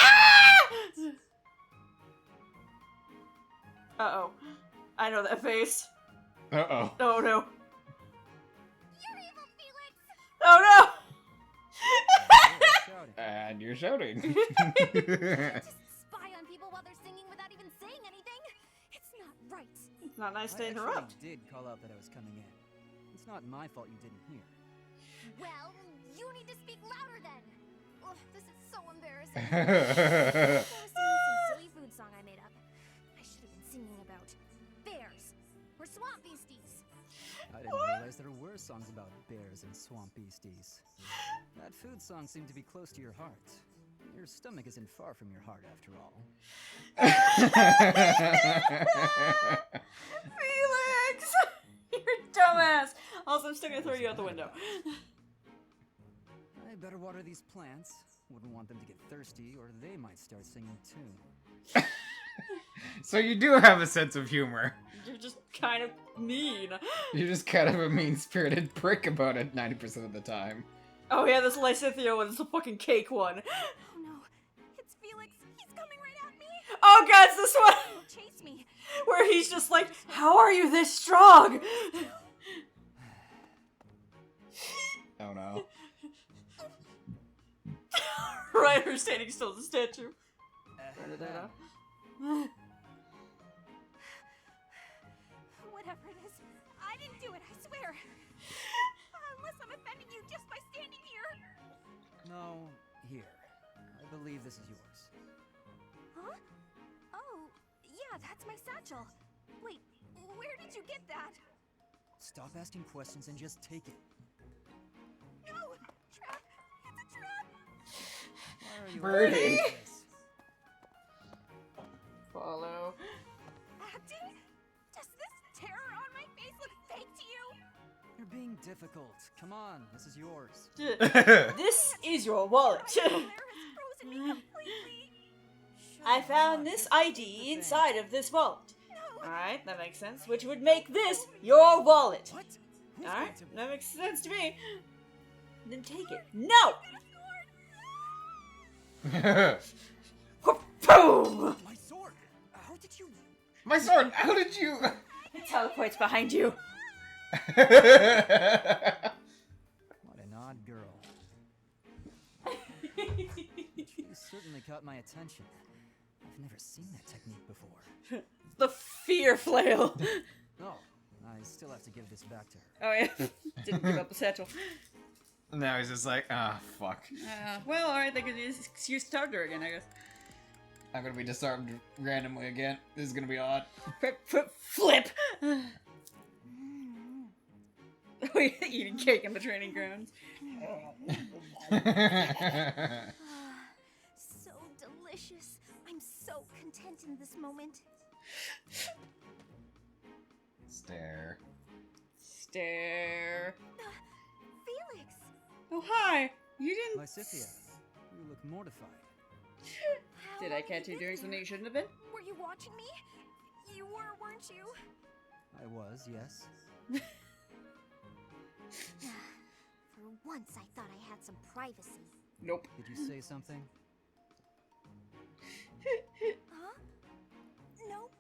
B: Uh-oh. I know that face.
A: Uh-oh.
B: Oh no.
E: You're evil, Felix!
B: Oh no!
A: And you're shouting.
E: Just spy on people while they're singing without even saying anything. It's not right.
B: It's not nice to
M: I
B: interrupt.
M: actually did call out that I was coming in. It's not my fault you didn't hear.
E: Well, you need to speak louder then. Ugh, this is so embarrassing. I was singing some silly food song I made up. I should have been singing about bears.
M: there were songs about bears and swamp beasties. That food song seemed to be close to your heart. Your stomach isn't far from your heart, after all.
B: Felix! You're a dumbass! Also, I'm still gonna throw you out the window.
M: I better water these plants. Wouldn't want them to get thirsty, or they might start singing too.
A: So you do have a sense of humor.
B: You're just kind of mean.
A: You're just kind of a mean-spirited prick about it 90% of the time.
B: Oh yeah, this Lysithia one is the fucking cake one.
E: Oh no, it's Felix. He's coming right at me.
B: Oh god, it's this one!
E: He'll chase me.
B: Where he's just like, how are you this strong?
A: Oh no.
B: Ryder standing still as a statue.
E: Whatever it is, I didn't do it, I swear. Unless I'm offending you just by standing here.
M: No, here. I believe this is yours.
E: Huh? Oh, yeah, that's my satchel. Wait, where did you get that?
M: Stop asking questions and just take it.
E: No! Trap! It's a trap!
M: Why are you
A: Birdie!
M: like this?
B: Follow.
E: Acting? Does this terror on my face look fake to you?
M: You're being difficult. Come on, this is yours.
B: This is your wallet. I found this ID inside of this wallet. Alright, that makes sense. Which would make this your wallet. Alright, that makes sense to me. Then take it. No! Boom!
M: My sword! How did you...
A: My sword! How did you...
B: It teleports behind you.
M: What an odd girl. She certainly caught my attention. I've never seen that technique before.
B: The fear flail.
M: Oh, I still have to give this back to her.
B: Oh yeah, didn't give up the satchel.
A: Now he's just like, ah, fuck.
B: Well, alright, they could use excuse to talk to her again, I guess.
A: I'm gonna be disarmed randomly again. This is gonna be odd.
B: Flip! Oh, yeah, eating cake in the training grounds.
E: So delicious. I'm so content in this moment.
A: Stare.
B: Stare.
E: Felix!
B: Oh, hi! You didn't...
M: Lysithia, you look mortified.
B: Did I catch you doing something you shouldn't have been?
E: Were you watching me? You were, weren't you?
M: I was, yes.
Q: For once, I thought I had some privacy.
B: Nope.
M: Did you say something?
E: Huh? Nope.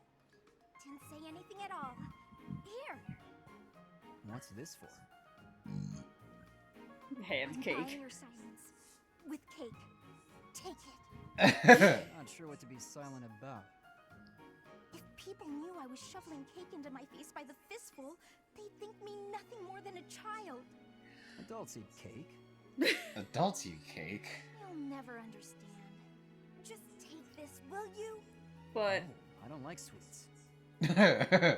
E: Didn't say anything at all. Here.
M: What's this for?
B: Hand
E: I'm
B: cake.
E: buying your silence. With cake. Take it.
M: Not sure what to be silent about.
E: If people knew I was shoveling cake into my face by the fistful, they'd think me nothing more than a child.
M: Adults eat cake.
A: Adults eat cake.
E: You'll never understand. Just take this, will you?
B: But...
M: Oh, I don't like sweets.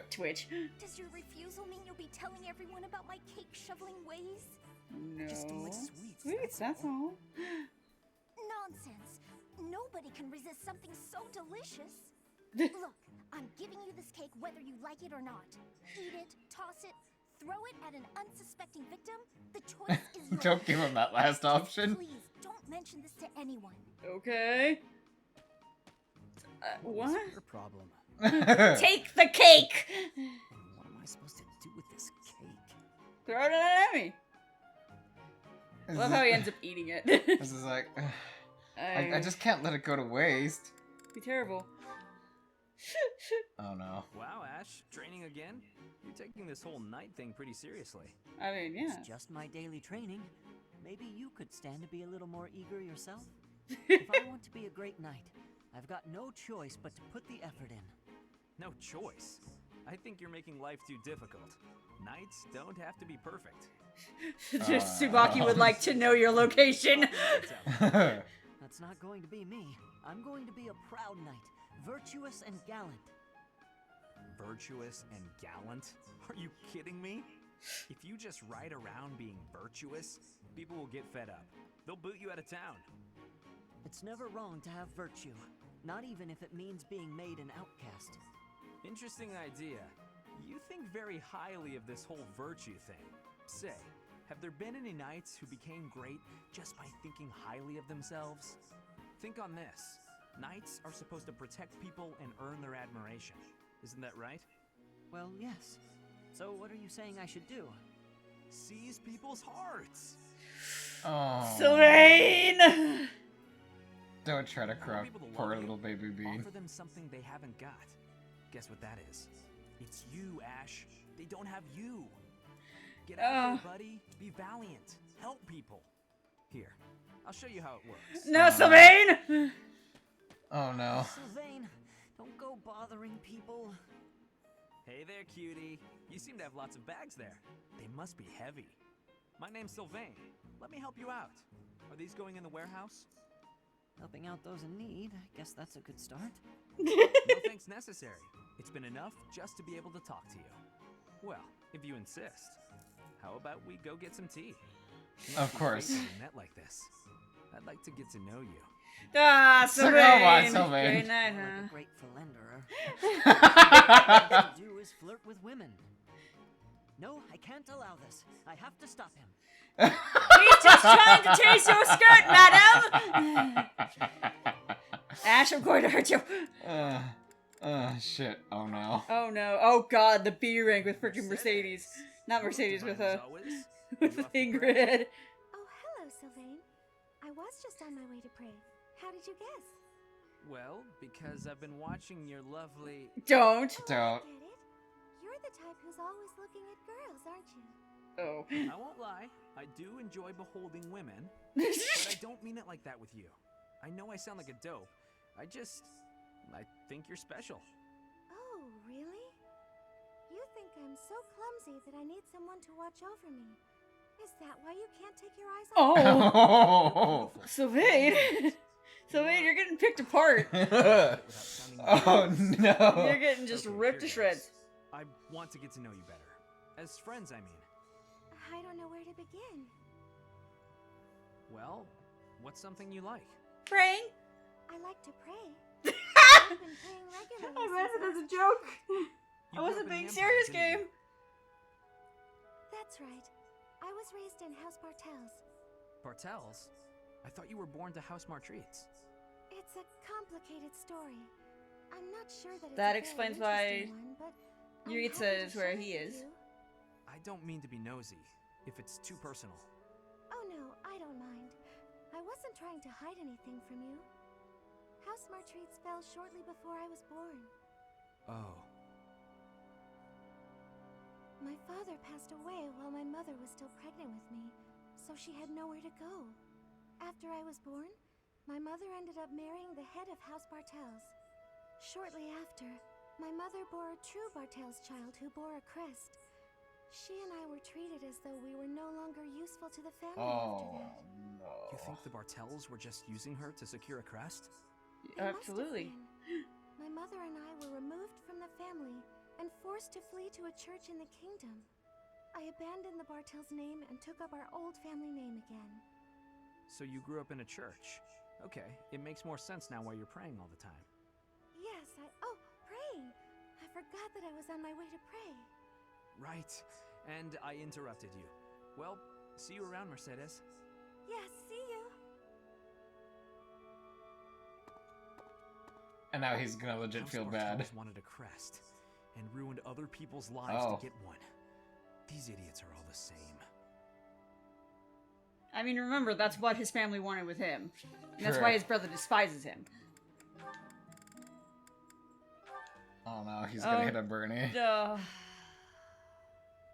B: Twitch.
E: Does your refusal mean you'll be telling everyone about my cake shoveling ways?
B: No.
M: I just don't like sweets.
B: Sweets, that's all.
E: Nonsense. Nobody can resist something so delicious. Look, I'm giving you this cake whether you like it or not. Eat it, toss it, throw it at an unsuspecting victim. The choice is yours.
A: Don't give him that last option.
E: Please, don't mention this to anyone.
B: Okay. What?
M: What's your problem?
B: Take the cake!
M: What am I supposed to do with this cake?
B: Throw it at me. I love how he ends up eating it.
A: This is like... I just can't let it go to waste.
B: Be terrible.
A: Oh no.
N: Wow, Ash, training again? You're taking this whole night thing pretty seriously.
B: I mean, yeah.
C: It's just my daily training. Maybe you could stand to be a little more eager yourself? If I want to be a great knight, I've got no choice but to put the effort in.
N: No choice. I think you're making life too difficult. Knights don't have to be perfect.
B: Tsubaki would like to know your location.
C: That's not going to be me. I'm going to be a proud knight, virtuous and gallant.
N: Virtuous and gallant? Are you kidding me? If you just ride around being virtuous, people will get fed up. They'll boot you out of town.
C: It's never wrong to have virtue, not even if it means being made an outcast.
N: Interesting idea. You think very highly of this whole virtue thing. Say, have there been any knights who became great just by thinking highly of themselves? Think on this. Knights are supposed to protect people and earn their admiration. Isn't that right?
C: Well, yes. So what are you saying I should do?
N: Seize people's hearts!
A: Oh.
B: Sylvain!
A: Don't try to corrupt poor little baby Bean.
N: Offer them something they haven't got. Guess what that is? It's you, Ash. They don't have you. Get out there, buddy. Be valiant. Help people. Here, I'll show you how it works.
B: No, Sylvain!
A: Oh no.
C: Sylvain, don't go bothering people.
N: Hey there, cutie. You seem to have lots of bags there. They must be heavy. My name's Sylvain. Let me help you out. Are these going in the warehouse?
C: Helping out those in need, I guess that's a good start.
N: No thanks necessary. It's been enough just to be able to talk to you. Well, if you insist. How about we go get some tea?
A: Of course.
N: Met like this. I'd like to get to know you.
B: Ah, Sylvain!
A: Sylvain.
B: Good night,
C: Like
B: huh?
C: a great philanderer. All he to do is flirt with women. No, I can't allow this. I have to stop him.
B: He's just trying to chase your skirt, madam! Ash, I'm going to hurt you.
A: Shit. Oh no.
B: Oh no. Oh god, the B rank with freaking Mercedes. Not Mercedes, with Ingrid.
Q: Oh, hello, Sylvain. I was just on my way to pray. How did you guess?
N: Well, because I've been watching your lovely...
A: Don't.
Q: Get it? You're the type who's always looking at girls, aren't you?
B: Oh.
N: I won't lie. I do enjoy beholding women. But I don't mean it like that with you. I know I sound like a dope. I think you're special.
Q: Oh, really? You think I'm so clumsy that I need someone to watch over me. Is that why you can't take your eyes off me?
B: Oh! Sylvain! Sylvain, you're getting picked apart.
A: Oh no.
B: You're getting just ripped to shreds.
N: I want to get to know you better. As friends, I mean.
Q: I don't know where to begin.
N: Well, what's something you like?
B: Praying?
Q: I like to pray. I've been praying regularly.
B: I meant it as a joke. I wasn't being serious, game.
Q: That's right. I was raised in House Bartels.
N: Bartels? I thought you were born to House Martreats.
Q: It's a complicated story. I'm not sure that it's
B: That
Q: a
B: explains
Q: very
B: why
Q: interesting one, but I'm
B: Yuritsa
Q: happy to
B: is where
Q: share
B: he
Q: it with
B: is.
Q: you.
N: I don't mean to be nosy, if it's too personal.
Q: Oh no, I don't mind. I wasn't trying to hide anything from you. House Martreats fell shortly before I was born.
N: Oh.
Q: My father passed away while my mother was still pregnant with me, so she had nowhere to go. After I was born, my mother ended up marrying the head of House Bartels. Shortly after, my mother bore a true Bartels child who bore a crest. She and I were treated as though we were no longer useful to the family after that.
A: No.
N: You think the Bartels were just using her to secure a crest?
B: Absolutely.
Q: My mother and I were removed from the family and forced to flee to a church in the kingdom. I abandoned the Bartels name and took up our old family name again.
N: So you grew up in a church. Okay, it makes more sense now why you're praying all the time.
Q: Yes, oh, praying! I forgot that I was on my way to pray.
N: Right, and I interrupted you. Well, see you around, Mercedes.
Q: Yes, see you.
A: And now he's gonna legit feel bad.
N: Bartels wanted a crest and ruined other people's lives to get one. These idiots are all the same.
B: I mean, remember, that's what his family wanted with him. And that's why his brother despises him.
A: Oh no, he's gonna hit a Bernie.
B: No.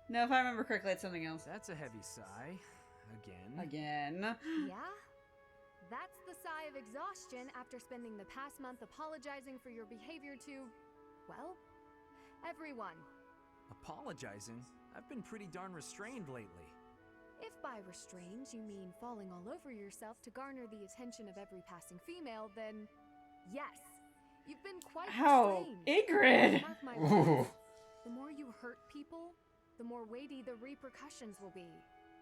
B: No, if I remember correctly, it's something else.
N: That's a heavy sigh. Again.
F: Yeah? That's the sigh of exhaustion after spending the past month apologizing for your behavior to, well, everyone.
N: Apologizing? I've been pretty darn restrained lately.
F: If by restrained you mean falling all over yourself to garner the attention of every passing female, then yes, you've been quite restrained.
B: Ingrid!
F: Mark my words, the more you hurt people,
G: the more weighty the repercussions will be.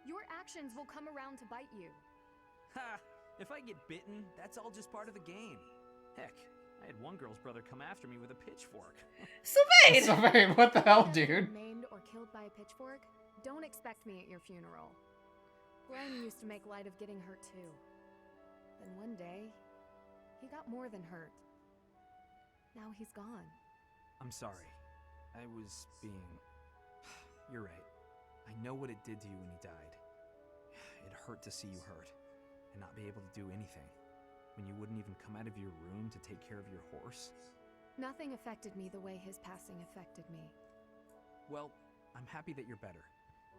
G: Your actions will come around to bite you.
N: Ha! If I get bitten, that's all just part of the game. Heck, I had one girl's brother come after me with a pitchfork.
B: Sylvain!
A: Sylvain, what the hell, dude?
G: Maimed or killed by a pitchfork? Don't expect me at your funeral. Glenn used to make light of getting hurt too. Then one day, he got more than hurt. Now he's gone.
N: I'm sorry. I was being... You're right. I know what it did to you when he died. It hurt to see you hurt, and not be able to do anything. When you wouldn't even come out of your room to take care of your horse.
G: Nothing affected me the way his passing affected me.
N: Well, I'm happy that you're better.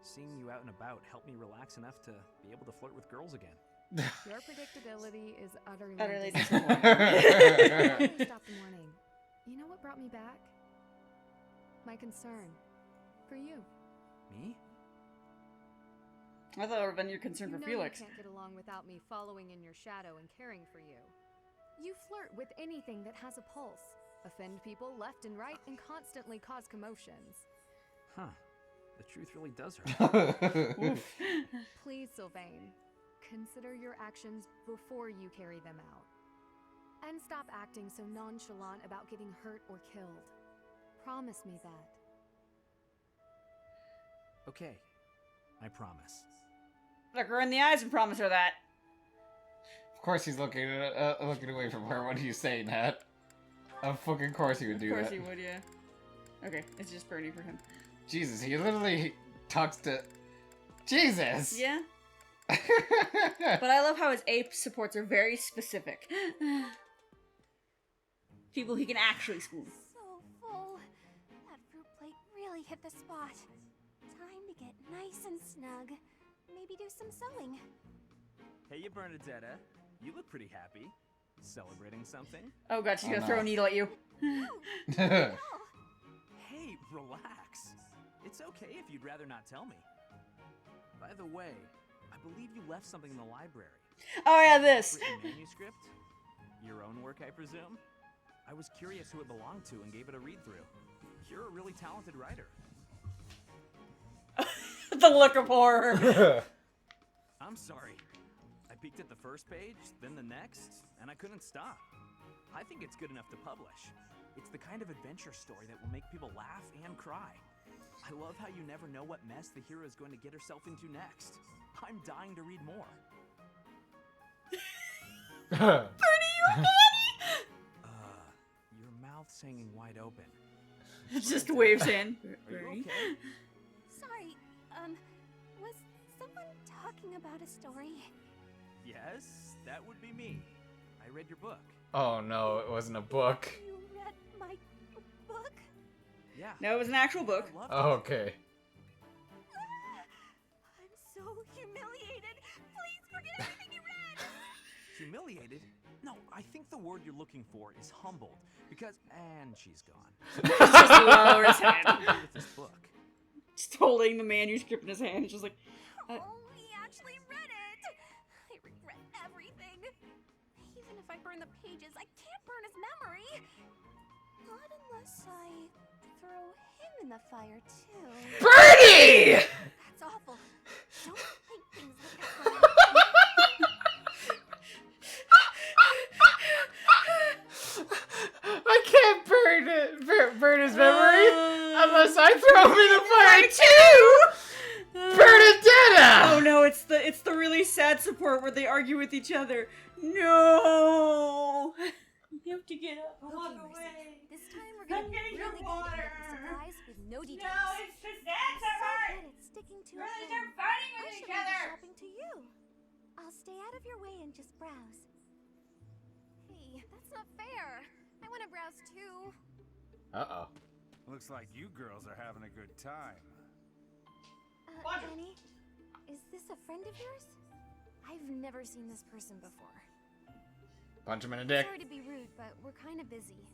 N: Seeing you out and about helped me relax enough to be able to flirt with girls again.
G: Your predictability is utterly
B: disappointing.
G: Stop the morning. You know what brought me back? My concern for you.
N: Me?
B: I thought it would have been your concern for Felix.
G: You can't get along without me following in your shadow and caring for you. You flirt with anything that has a pulse, offend people left and right, and constantly cause commotions.
N: Huh. The truth really does hurt.
G: Please, Sylvain, consider your actions before you carry them out. And stop acting so nonchalant about getting hurt or killed. Promise me that.
N: Okay. I promise.
B: Look her in the eyes and promise her that.
A: Of course he's looking away from her. What are you saying, Nat? Of fucking course he would do that.
B: Of course he would, yeah. Okay, it's just Bernie for him.
A: Jesus, he literally talks to... Jesus!
B: Yeah. But I love how his ape supports are very specific. People he can actually spoon.
Q: So full. That fruit plate really hit the spot. Time to get nice and snug. Maybe do some sewing.
N: Hey, you Bernadetta. You look pretty happy. Celebrating something?
B: Oh god, she's gonna throw a needle at you.
N: Hey, relax. It's okay if you'd rather not tell me. By the way, I believe you left something in the library.
B: Oh yeah, this.
N: Written manuscript? Your own work, I presume? I was curious who it belonged to and gave it a read-through. You're a really talented writer.
B: The look of horror.
N: I'm sorry. I peeked at the first page, then the next, and I couldn't stop. I think it's good enough to publish. It's the kind of adventure story that will make people laugh and cry. I love how you never know what mess the hero is going to get herself into next. I'm dying to read more.
B: Bernie, you okay?
N: Your mouth's hanging wide open.
B: Just waves in.
N: Are you okay?
Q: Sorry, was someone talking about a story?
N: Yes, that would be me. I read your book.
A: Oh no, it wasn't a book.
Q: You read my book?
N: Yeah.
B: No, it was an actual book.
A: Oh, okay.
Q: I'm so humiliated. Please forget everything you read.
N: Humiliated? No, I think the word you're looking for is humbled. Because, and she's gone.
B: Just lower his head.
N: With this book.
B: Just holding the manuscript in his hand, just like...
Q: Oh, he actually read it. I regret everything. Even if I burn the pages, I can't burn his memory. Not unless I throw him in the fire, too.
B: Bernie!
Q: That's awful. Don't think things look at
A: I can't burn his memory unless I throw him in the fire too. Bernadetta!
B: Oh no, it's the really sad support where they argue with each other. No, you have to get up and walk away.
Q: This time we're gonna be really good at making supplies with no details.
B: No, it's just that's
Q: so
B: hard.
Q: good at sticking to
B: Really,
Q: a
B: they're
Q: thing.
B: fighting with
Q: I
B: each
Q: should leave the
B: other.
Q: shopping to you. I'll stay out of your way and just browse. Hey, that's not fair. I want to browse too.
A: Uh-oh.
R: Looks like you girls are having a good time.
Q: Annie, is this a friend of yours? I've never seen this person before.
A: Punch him in the dick.
Q: Sorry to be rude, but we're kind of busy.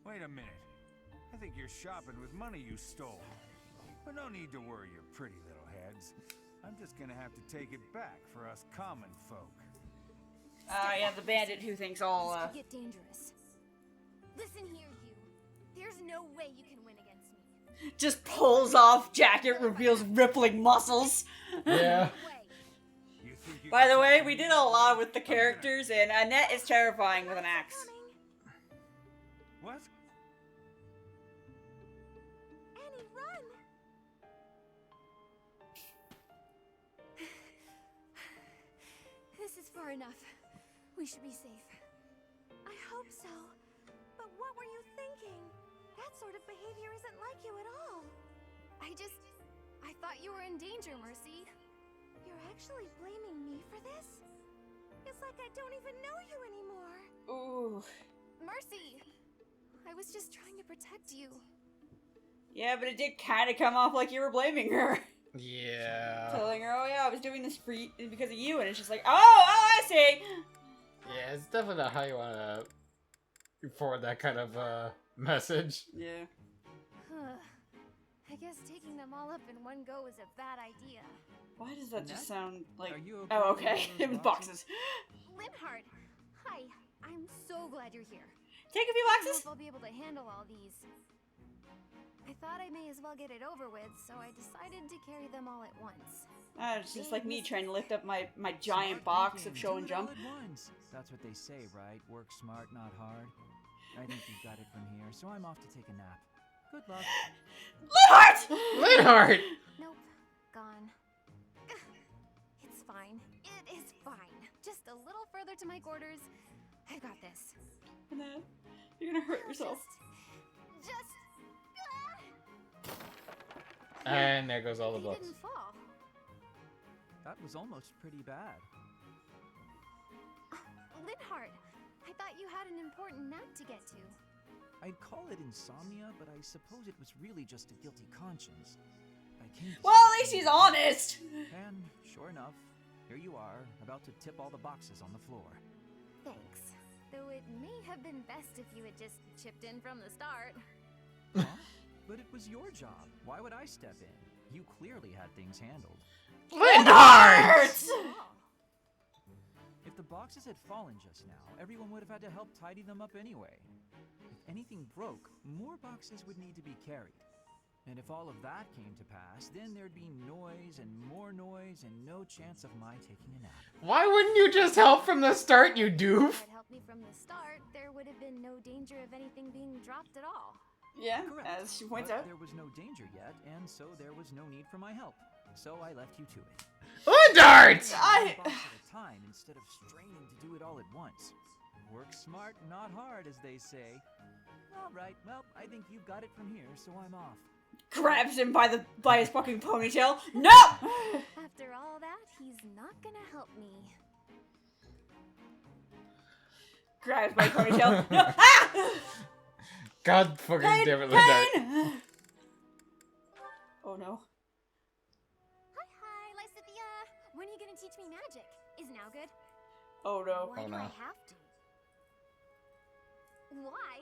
R: Wait a minute. I think you're shopping with money you stole. But no need to worry your pretty little heads. I'm just gonna have to take it back for us common folk.
B: Yeah, the bandit who thinks all,
Q: This could get dangerous. Listen here, you. There's no way you can win against me.
B: Just pulls off jacket, reveals rippling muscles.
A: Yeah.
B: By the way, we did a lot with the characters, and Annette is terrifying with an axe.
R: What?
Q: Annie, run!
E: This is far enough. We should be safe.
Q: I hope so. But what were you thinking? That sort of behavior isn't like you at all.
E: I thought you were in danger, Mercy.
Q: You're actually blaming me for this? It's like I don't even know you anymore.
B: Ooh.
E: Mercy! I was just trying to protect you.
B: Yeah, but it did kind of come off like you were blaming her.
A: Yeah.
B: Telling her, oh yeah, I was doing this for you, because of you, and it's just like, oh, I see!
A: Yeah, it's definitely not how you want to forward that kind of message.
B: Yeah.
E: I guess taking them all up in one go is a bad idea.
B: Why does that just sound like...
M: Are you okay
B: oh,
M: with
B: okay.
M: those
B: In boxes.
E: Linhardt! Hi, I'm so glad you're here.
B: Take a few
E: I don't know
B: boxes.
E: if I'll be able to handle all these. I thought I may as well get it over with, so I decided to carry them all at once.
B: It's just like me trying to lift up my giant box of show and jump.
M: That's what they say, right? Work smart, not hard. I think you've got it from here, so I'm off to take a nap. Good luck.
B: Linhardt!
A: Linhardt!
E: Nope. Gone. It's fine. It is fine. Just a little further to my quarters. I've got this.
B: Annette, you're gonna hurt yourself.
E: Just...
A: And there goes all the
E: He
A: books.
E: didn't fall.
M: That was almost pretty bad.
E: Linhardt, I thought you had an important nap to get to.
M: I'd call it insomnia, but I suppose it was really just a guilty conscience. I came to
B: Well, at least he's honest!
M: And, sure enough, here you are, about to tip all the boxes on the floor.
E: Thanks. Though it may have been best if you had just chipped in from the start.
M: Huh? But it was your job. Why would I step in? You clearly had things handled.
A: Linhardt!
M: If the boxes had fallen just now, everyone would have had to help tidy them up anyway. If anything broke, more boxes would need to be carried. And if all of that came to pass, then there'd be noise and no chance of my taking a nap.
A: Why wouldn't you just help from the start, you doof?
E: If it helped me from the start, there would have been no danger of anything being dropped at all.
B: Yeah,
M: Correct.
B: as she points
M: But
B: out.
M: there was no danger yet, and so there was no need for my help. So I left you to it.
A: Linhardt!
M: One box at a time instead of straining to do it all at once. Work smart, not hard, as they say. All right, well, I think you've got it from here, so I'm off.
B: Grabs him by his fucking ponytail. No!
E: After all that, he's not gonna help me.
B: Grabs my ponytail. No! Ah!
A: God fucking
B: Pain,
A: damn it, Linhardt.
B: pain! Oh no.
E: Hi, Lysithia! When are you gonna teach me magic? Is now good?
B: Oh no.
E: Why
A: Oh
E: do
A: no.
E: I have to? Why?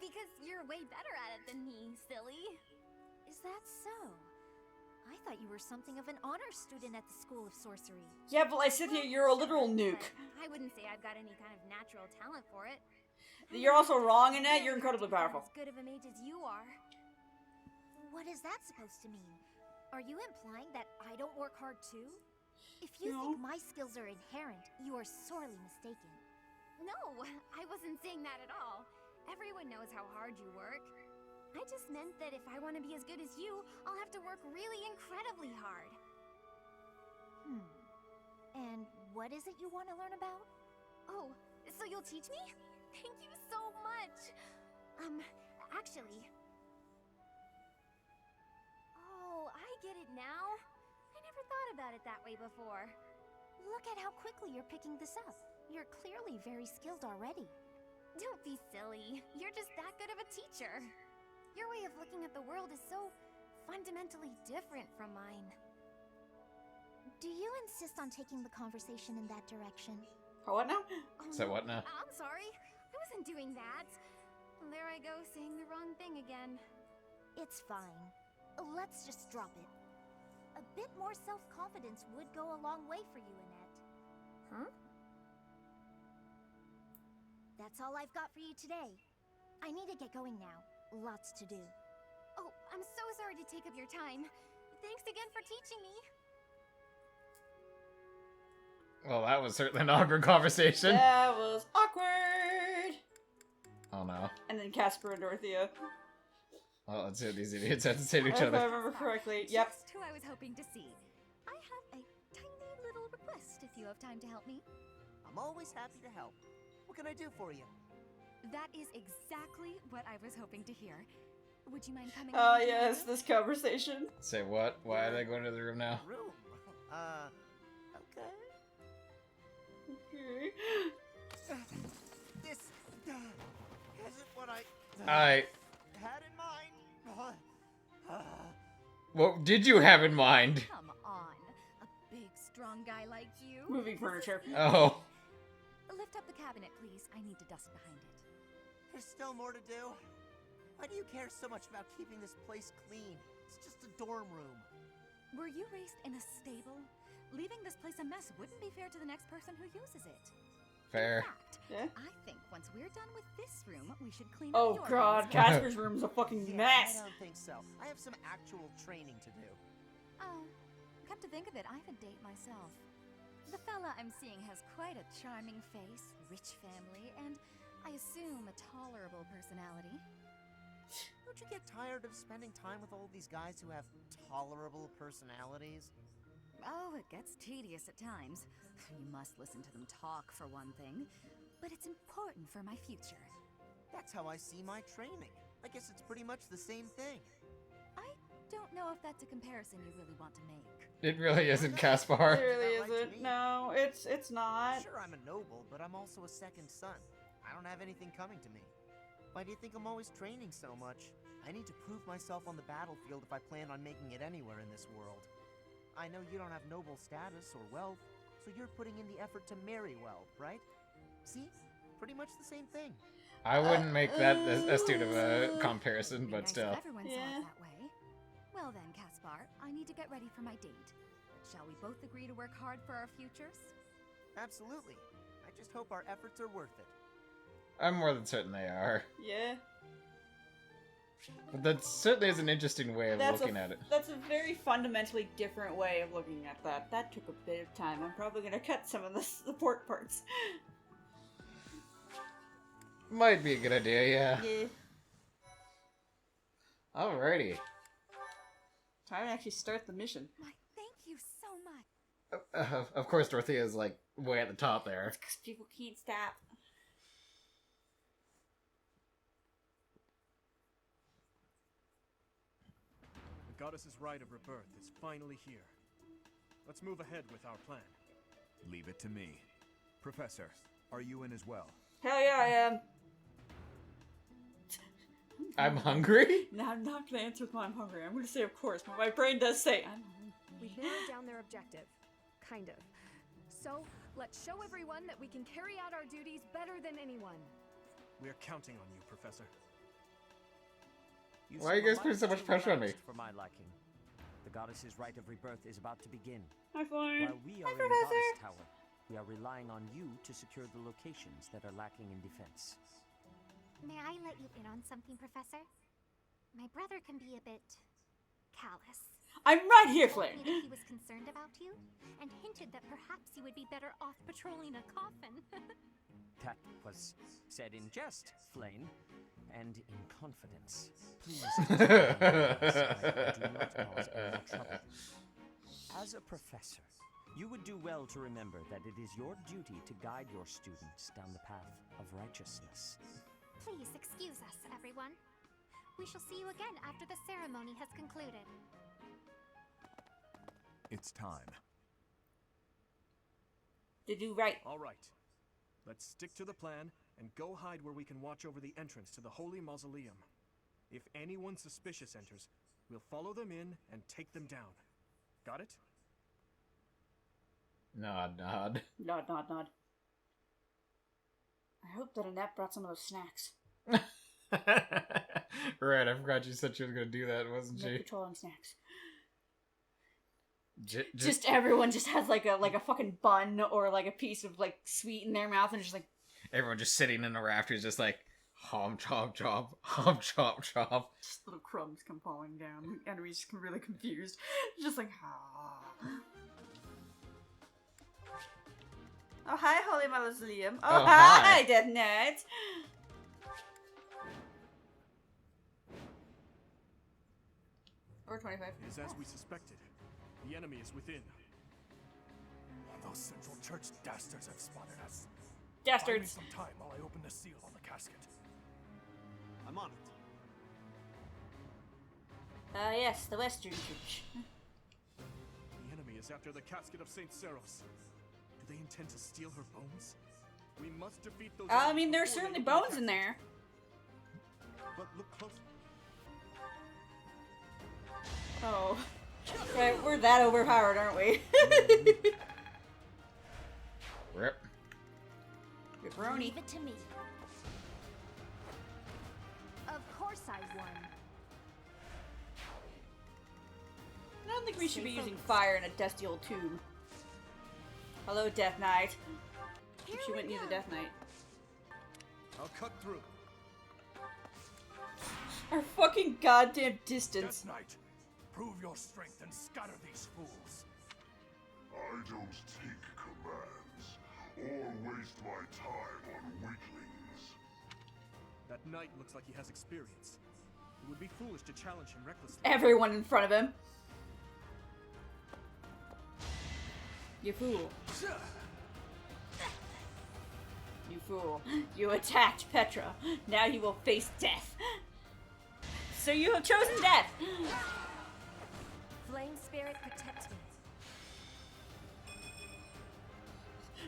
E: Because you're way better at it than me, silly.
Q: Is that so? I thought you were something of an honor student at the School of Sorcery.
B: Yeah, but Lysithia, you're a literal nuke.
E: I wouldn't say I've got any kind of natural talent for it.
B: You're also wrong in that. You're incredibly powerful.
E: As good of a mage as you are.
Q: What is that supposed to mean? Are you implying that I don't work hard too? If you
B: No.
Q: think my skills are inherent, you are sorely mistaken.
E: No, I wasn't saying that at all. Everyone knows how hard you work. I just meant that if I want to be as good as you, I'll have to work really incredibly hard.
Q: And what is it you want to learn about?
E: Oh, so you'll teach me? Thank you so much. Actually... Oh, I get it now. I never thought about it that way before.
Q: Look at how quickly you're picking this up. You're clearly very skilled already.
E: Don't be silly. You're just that good of a teacher. Your way of looking at the world is so fundamentally different from mine.
Q: Do you insist on taking the conversation in that direction?
B: Oh, what now?
A: So what now?
E: I'm sorry. I wasn't doing that. There I go, saying the wrong thing again.
Q: It's fine. Let's just drop it. A bit more self-confidence would go a long way for you, Annette.
E: Huh?
Q: That's all I've got for you today. I need to get going now. Lots to do.
E: Oh, I'm so sorry to take up your time. Thanks again for teaching me.
A: Well, that was certainly an awkward conversation.
B: That was awkward.
A: Oh no.
B: And then Casper and Dorothea.
A: Well, let's see what these idiots have to say to each
B: If I
A: other.
B: remember correctly, yep.
E: Just who I was hoping to see. I have a tiny little request if you have time to help me.
P: I'm always happy to help. What can I do for you?
E: That is exactly what I was hoping to hear. Would you mind coming?
B: Oh yes, this conversation.
A: Say what? Why are they going to the room now?
P: Room? Okay.
B: Okay.
P: This isn't what I had in mind.
A: What did you have in mind?
E: Come on, a big, strong guy like you.
B: Moving furniture.
A: Oh.
E: Lift up the cabinet, please. I need to dust behind it.
P: There's still more to do. Why do you care so much about keeping this place clean? It's just a dorm room.
E: Were you raised in a stable? Leaving this place a mess wouldn't be fair to the next person who uses it.
A: Fair.
E: In fact,
B: Yeah.
E: I think once we're done with this room, we should clean
B: Oh
E: up your
B: god,
E: room.
B: Casper's room's a fucking
P: Yeah,
B: mess.
P: I don't think so. I have some actual training to do.
E: Oh, come to think of it, I have a date myself. The fella I'm seeing has quite a charming face, rich family, and I assume a tolerable personality.
P: Don't you get tired of spending time with all these guys who have tolerable personalities?
E: Oh, it gets tedious at times. You must listen to them talk, for one thing. But it's important for my future.
P: That's how I see my training. I guess it's pretty much the same thing.
E: I don't know if that's a comparison you really want to make.
A: It really isn't,
B: It
A: Caspar.
B: really isn't. No, it's not.
P: Sure, I'm a noble, but I'm also a second son. I don't have anything coming to me. Why do you think I'm always training so much? I need to prove myself on the battlefield if I plan on making it anywhere in this world. I know you don't have noble status or wealth, so you're putting in the effort to marry well, right? See? Pretty much the same thing.
A: I wouldn't make that astute of a comparison, but
E: Nice
A: still.
E: if everyone saw it that way. Well then, Caspar, I need to get ready for my date. Shall we both agree to work hard for our futures?
P: Absolutely. I just hope our efforts are worth it.
A: I'm more than certain they are.
B: Yeah.
A: But that certainly is an interesting way of looking at it.
B: That's a very fundamentally different way of looking at that. That took a bit of time. I'm probably gonna cut some of the support parts.
A: Might be a good idea, yeah.
B: Yeah.
A: Alrighty.
B: Time to actually start the mission.
E: Why, thank you so much.
A: Of course, Dorothea is like way at the top there.
B: Because people can't stop.
D: The goddess's rite of rebirth is finally here. Let's move ahead with our plan.
K: Leave it to me. Professor, are you in as well?
B: Hell yeah, I am.
A: I'm hungry?
B: No, I'm not gonna answer with why I'm hungry. I'm gonna say of course, but my brain does say I'm hungry.
G: We've narrowed down their objective. Kind of. So, let's show everyone that we can carry out our duties better than anyone.
D: We're counting on you, Professor.
A: Why are you guys putting so much pressure on me?
L: For my liking. The goddess's rite of rebirth is about to begin.
B: Hi, Floyd.
L: While we are
B: Hi,
L: in the
B: Professor.
L: goddess tower, we are relying on you to secure the locations that are lacking in defense.
Q: May I let you in on something, Professor? My brother can be a bit callous.
B: I'm right here,
Q: He told
B: Flame.
Q: me that he was concerned about you, and hinted that perhaps you would be better off patrolling a coffin.
L: That was said in jest, Flame, and in confidence. Please do not cause any more trouble. As a professor, you would do well to remember that it is your duty to guide your students down the path of righteousness.
Q: Please excuse us, everyone. We shall see you again after the ceremony has concluded.
K: It's time.
B: Did you right?
D: All right. Let's stick to the plan and go hide where we can watch over the entrance to the Holy Mausoleum. If anyone suspicious enters, we'll follow them in and take them down. Got it?
A: Nod, nod.
B: Nod, nod, nod. I hope that Annette brought some of those snacks.
A: Right, I forgot you said she was gonna do that, wasn't
B: No
A: she?
B: patrolling snacks.
A: Just
B: Everyone just has like a fucking bun or like a piece of like sweet in their mouth and just like
A: everyone just sitting in the rafters, just like Hom chomp chomp, hom chomp chomp.
B: Just little crumbs come falling down. The enemy's just really confused. Just like, ah. Oh, hi, Holy Mausoleum. Oh, hi, Death Knight. Or 25.
D: It is as we suspected. The enemy is within. Those Central Church dastards have spotted us.
B: Dastards.
D: Buy me some time while I open the seal on the casket. I'm on it.
B: Yes, the Western Church.
D: The enemy is after the casket of SailorMayrune. Do they intend to steal her bones? We must defeat those.
B: I mean, there's certainly bones in there.
D: But look close.
B: Oh. Right, we're that overpowered, aren't we?
A: Rip.
B: Ripperoni.
Q: Leave it to me. Of course I won.
B: I don't think we should be using fire in a dusty old tomb. Hello, Death Knight. She wouldn't use a Death Knight.
D: I'll cut through.
B: Our fucking goddamn distance.
D: Death Knight, prove your strength and scatter these fools.
O: I don't take commands or waste my time on weaklings.
D: That knight looks like he has experience. It would be foolish to challenge him recklessly.
B: Everyone in front of him. You fool. You fool. You attacked Petra. Now you will face death. So you have chosen death.
F: Flame spirit protect me.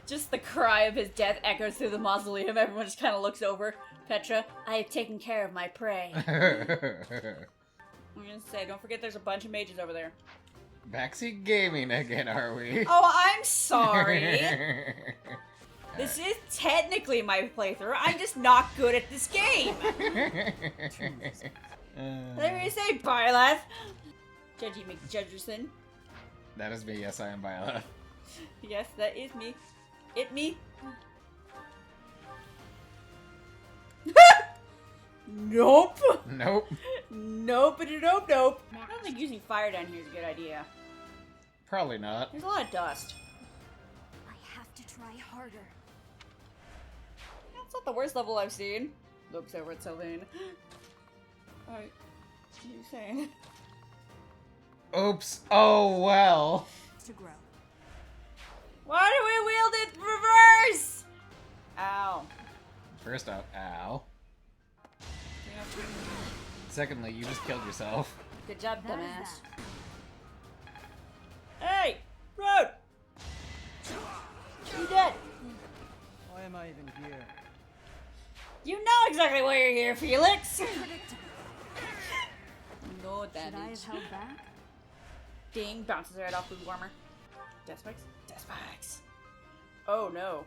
B: Just the cry of his death echoes through the mausoleum. Everyone just kind of looks over. Petra, I have taken care of my prey. I'm gonna say, don't forget there's a bunch of mages over there.
A: Backseat gaming again, are we?
B: Oh, I'm sorry. This is technically my playthrough. I'm just not good at this game. Let me say, Byleth. Judgy McJudgerson.
A: That is me. Yes, I am Byleth.
B: Yes, that is me. It me. Nope.
A: Nope.
B: Nope. Nope. Nope. I don't think using fire down here is a good idea.
A: Probably not.
B: There's a lot of dust.
F: I have to try harder.
B: That's not the worst level I've seen. Looks over at Sylvain. What are you saying?
A: Oops. Oh, well.
F: To grow.
B: Why do we wield it reverse? Ow.
A: First off, ow. Secondly, you just killed yourself.
B: Good job, dumbass. Hey! Road! You dead!
M: Why am I even here?
B: You know exactly why you're here, Felix! No damage.
F: Should I have held back?
B: Ding, bounces right off food warmer. Death spikes? Death spikes! Oh no.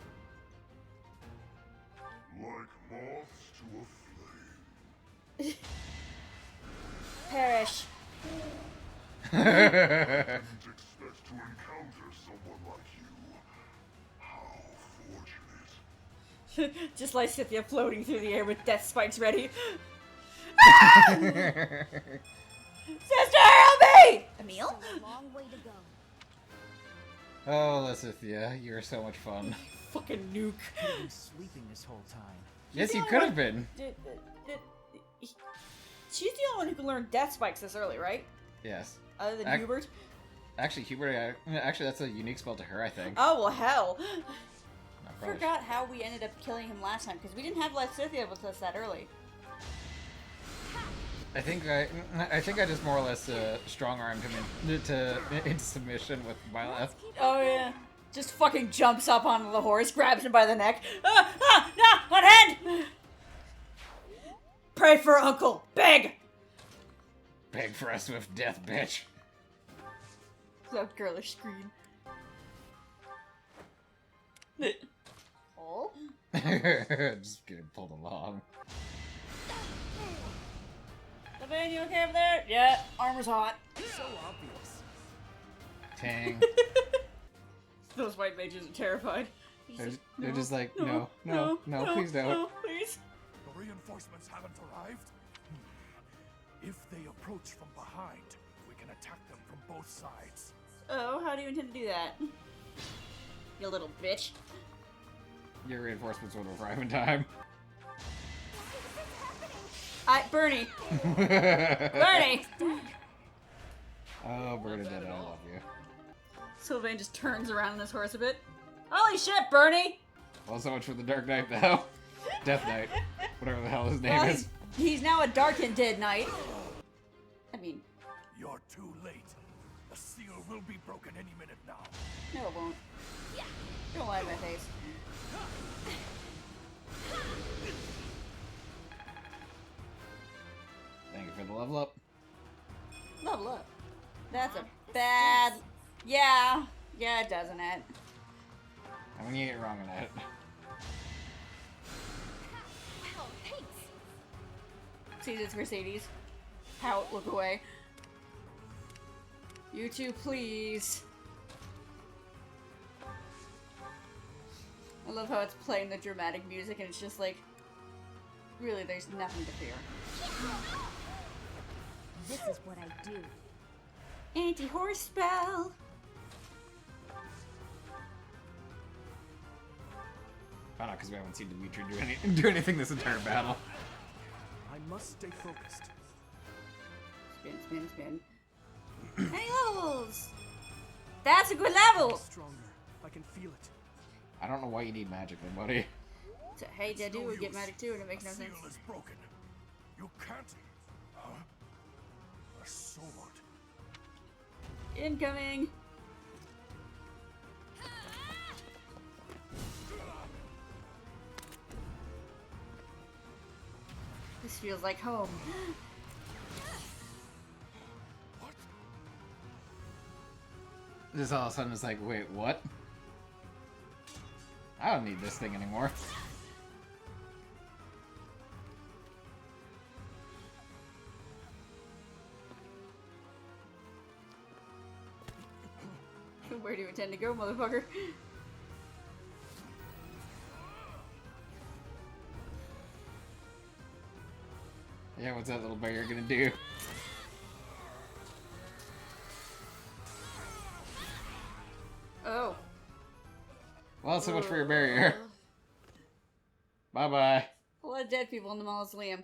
O: Like moths to a flame.
B: Perish.
O: Didn't expect to encounter someone like you. How fortunate.
B: Just like Scythia floating through the air with death spikes ready. Sister, help me! Emil?
Q: A long way to go.
A: Oh, Lysithia, you were so much fun.
B: Fucking nuke.
M: I could have been sleeping this whole time.
A: Yes, you could have been.
B: She's the only one who can learn death spikes this early, right?
A: Yes.
B: Other than Hubert?
A: Actually, Hubert, actually, that's a unique spell to her, I think.
B: Oh, well, hell.
A: I
B: Forgot how we ended up killing him last time, because we didn't have Lysithia with us that early.
A: I think I just more or less strong-armed him into submission with my left.
B: Oh, yeah. Just fucking jumps up onto the horse, grabs him by the neck. No, on head! Pray for Uncle. Beg!
A: Beg for us with death, bitch.
B: That girlish scream. Oh?
A: Just getting pulled along.
B: Sylvain, you okay over there? Yeah, armor's hot.
D: So obvious.
A: Tang.
B: Those white mages are terrified.
A: They're just like, no, please don't.
B: No, please.
D: The
S: Reinforcements haven't arrived? If they approach from behind, we can attack them from both sides.
B: Oh, how do you intend to do that? You little bitch.
A: Your reinforcements won't arrive in time.
B: Bernie! Bernie!
A: Oh, Bernadette, I love you.
B: Sylvain just turns around on his horse a bit. Holy shit, Bernie!
A: Well, so much for the Dark Knight, though. Death Knight. Whatever the hell his name is.
B: He's now a dark and dead knight. I mean...
S: You're too late. The seal will be broken any minute now.
B: No, it won't. Don't lie to my face.
A: Thank you for the level up.
B: Level up. That's a bad... Yeah. Yeah, doesn't it?
A: I mean, you ain't wrong on that.
E: Wow, thanks.
B: Sees it's Mercedes. Pout, look away. You two, please. I love how it's playing the dramatic music and it's just like, really, there's nothing to fear.
E: This is what I do.
B: Anti-horse spell.
A: Oh no, because we haven't seen Dimitri do anything this entire battle.
D: I must stay focused.
B: Spin, spin, spin. Any levels? That's a good level!
D: Stronger. I can feel it.
A: I don't know why you need magic then, buddy.
B: So, hey, Dedu would get magic too and it makes no sense.
S: The seal is broken. You can't... Huh? A sword.
B: Incoming! This feels like home.
A: Just all of a sudden it's like, wait, what? I don't need this thing anymore.
B: Where do you intend to go, motherfucker?
A: Yeah, what's that little barrier gonna do?
B: Oh.
A: Well, so much for your barrier. Bye-bye.
B: A lot of dead people in the mausoleum.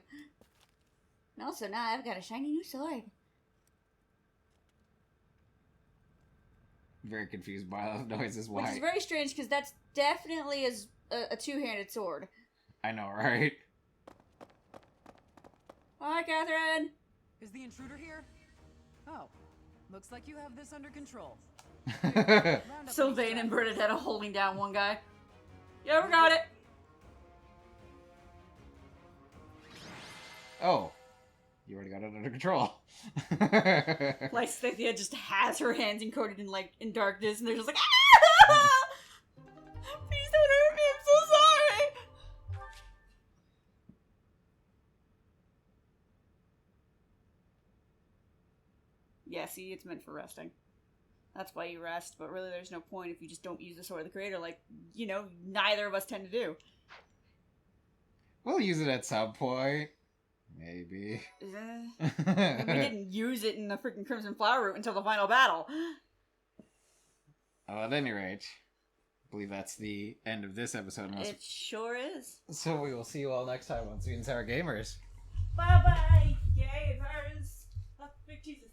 B: And also now I've got a shiny new sword.
A: Very confused by those noises. Why?
B: Which is very strange because that's definitely a two-handed sword.
A: I know, right?
B: Hi, Catherine!
V: Is the intruder here? Oh, looks like you have this under control.
B: Sylvain and Bernadette holding down one guy. Yeah, we got it!
A: Oh. You already got it under control.
B: Like, Cynthia just has her hands encoded in darkness, and they're just like, ah! Please don't hurt me, I'm so sorry! Yeah, see, it's meant for resting. That's why you rest, but really there's no point if you just don't use the Sword of the Creator, like, you know, neither of us tend to do.
A: We'll use it at some point. Maybe.
B: We didn't use it in the freaking Crimson Flower Route until the final battle.
A: Oh, at any rate, I believe that's the end of this episode.
B: It sure is.
A: So we will see you all next time on Sweet&Sour Gamers.
B: Bye-bye, gamers! Oh, big Jesus.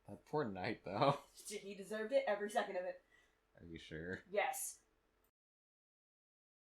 A: That poor knight, though.
B: He deserved it, every second of it.
A: Are you sure?
B: Yes.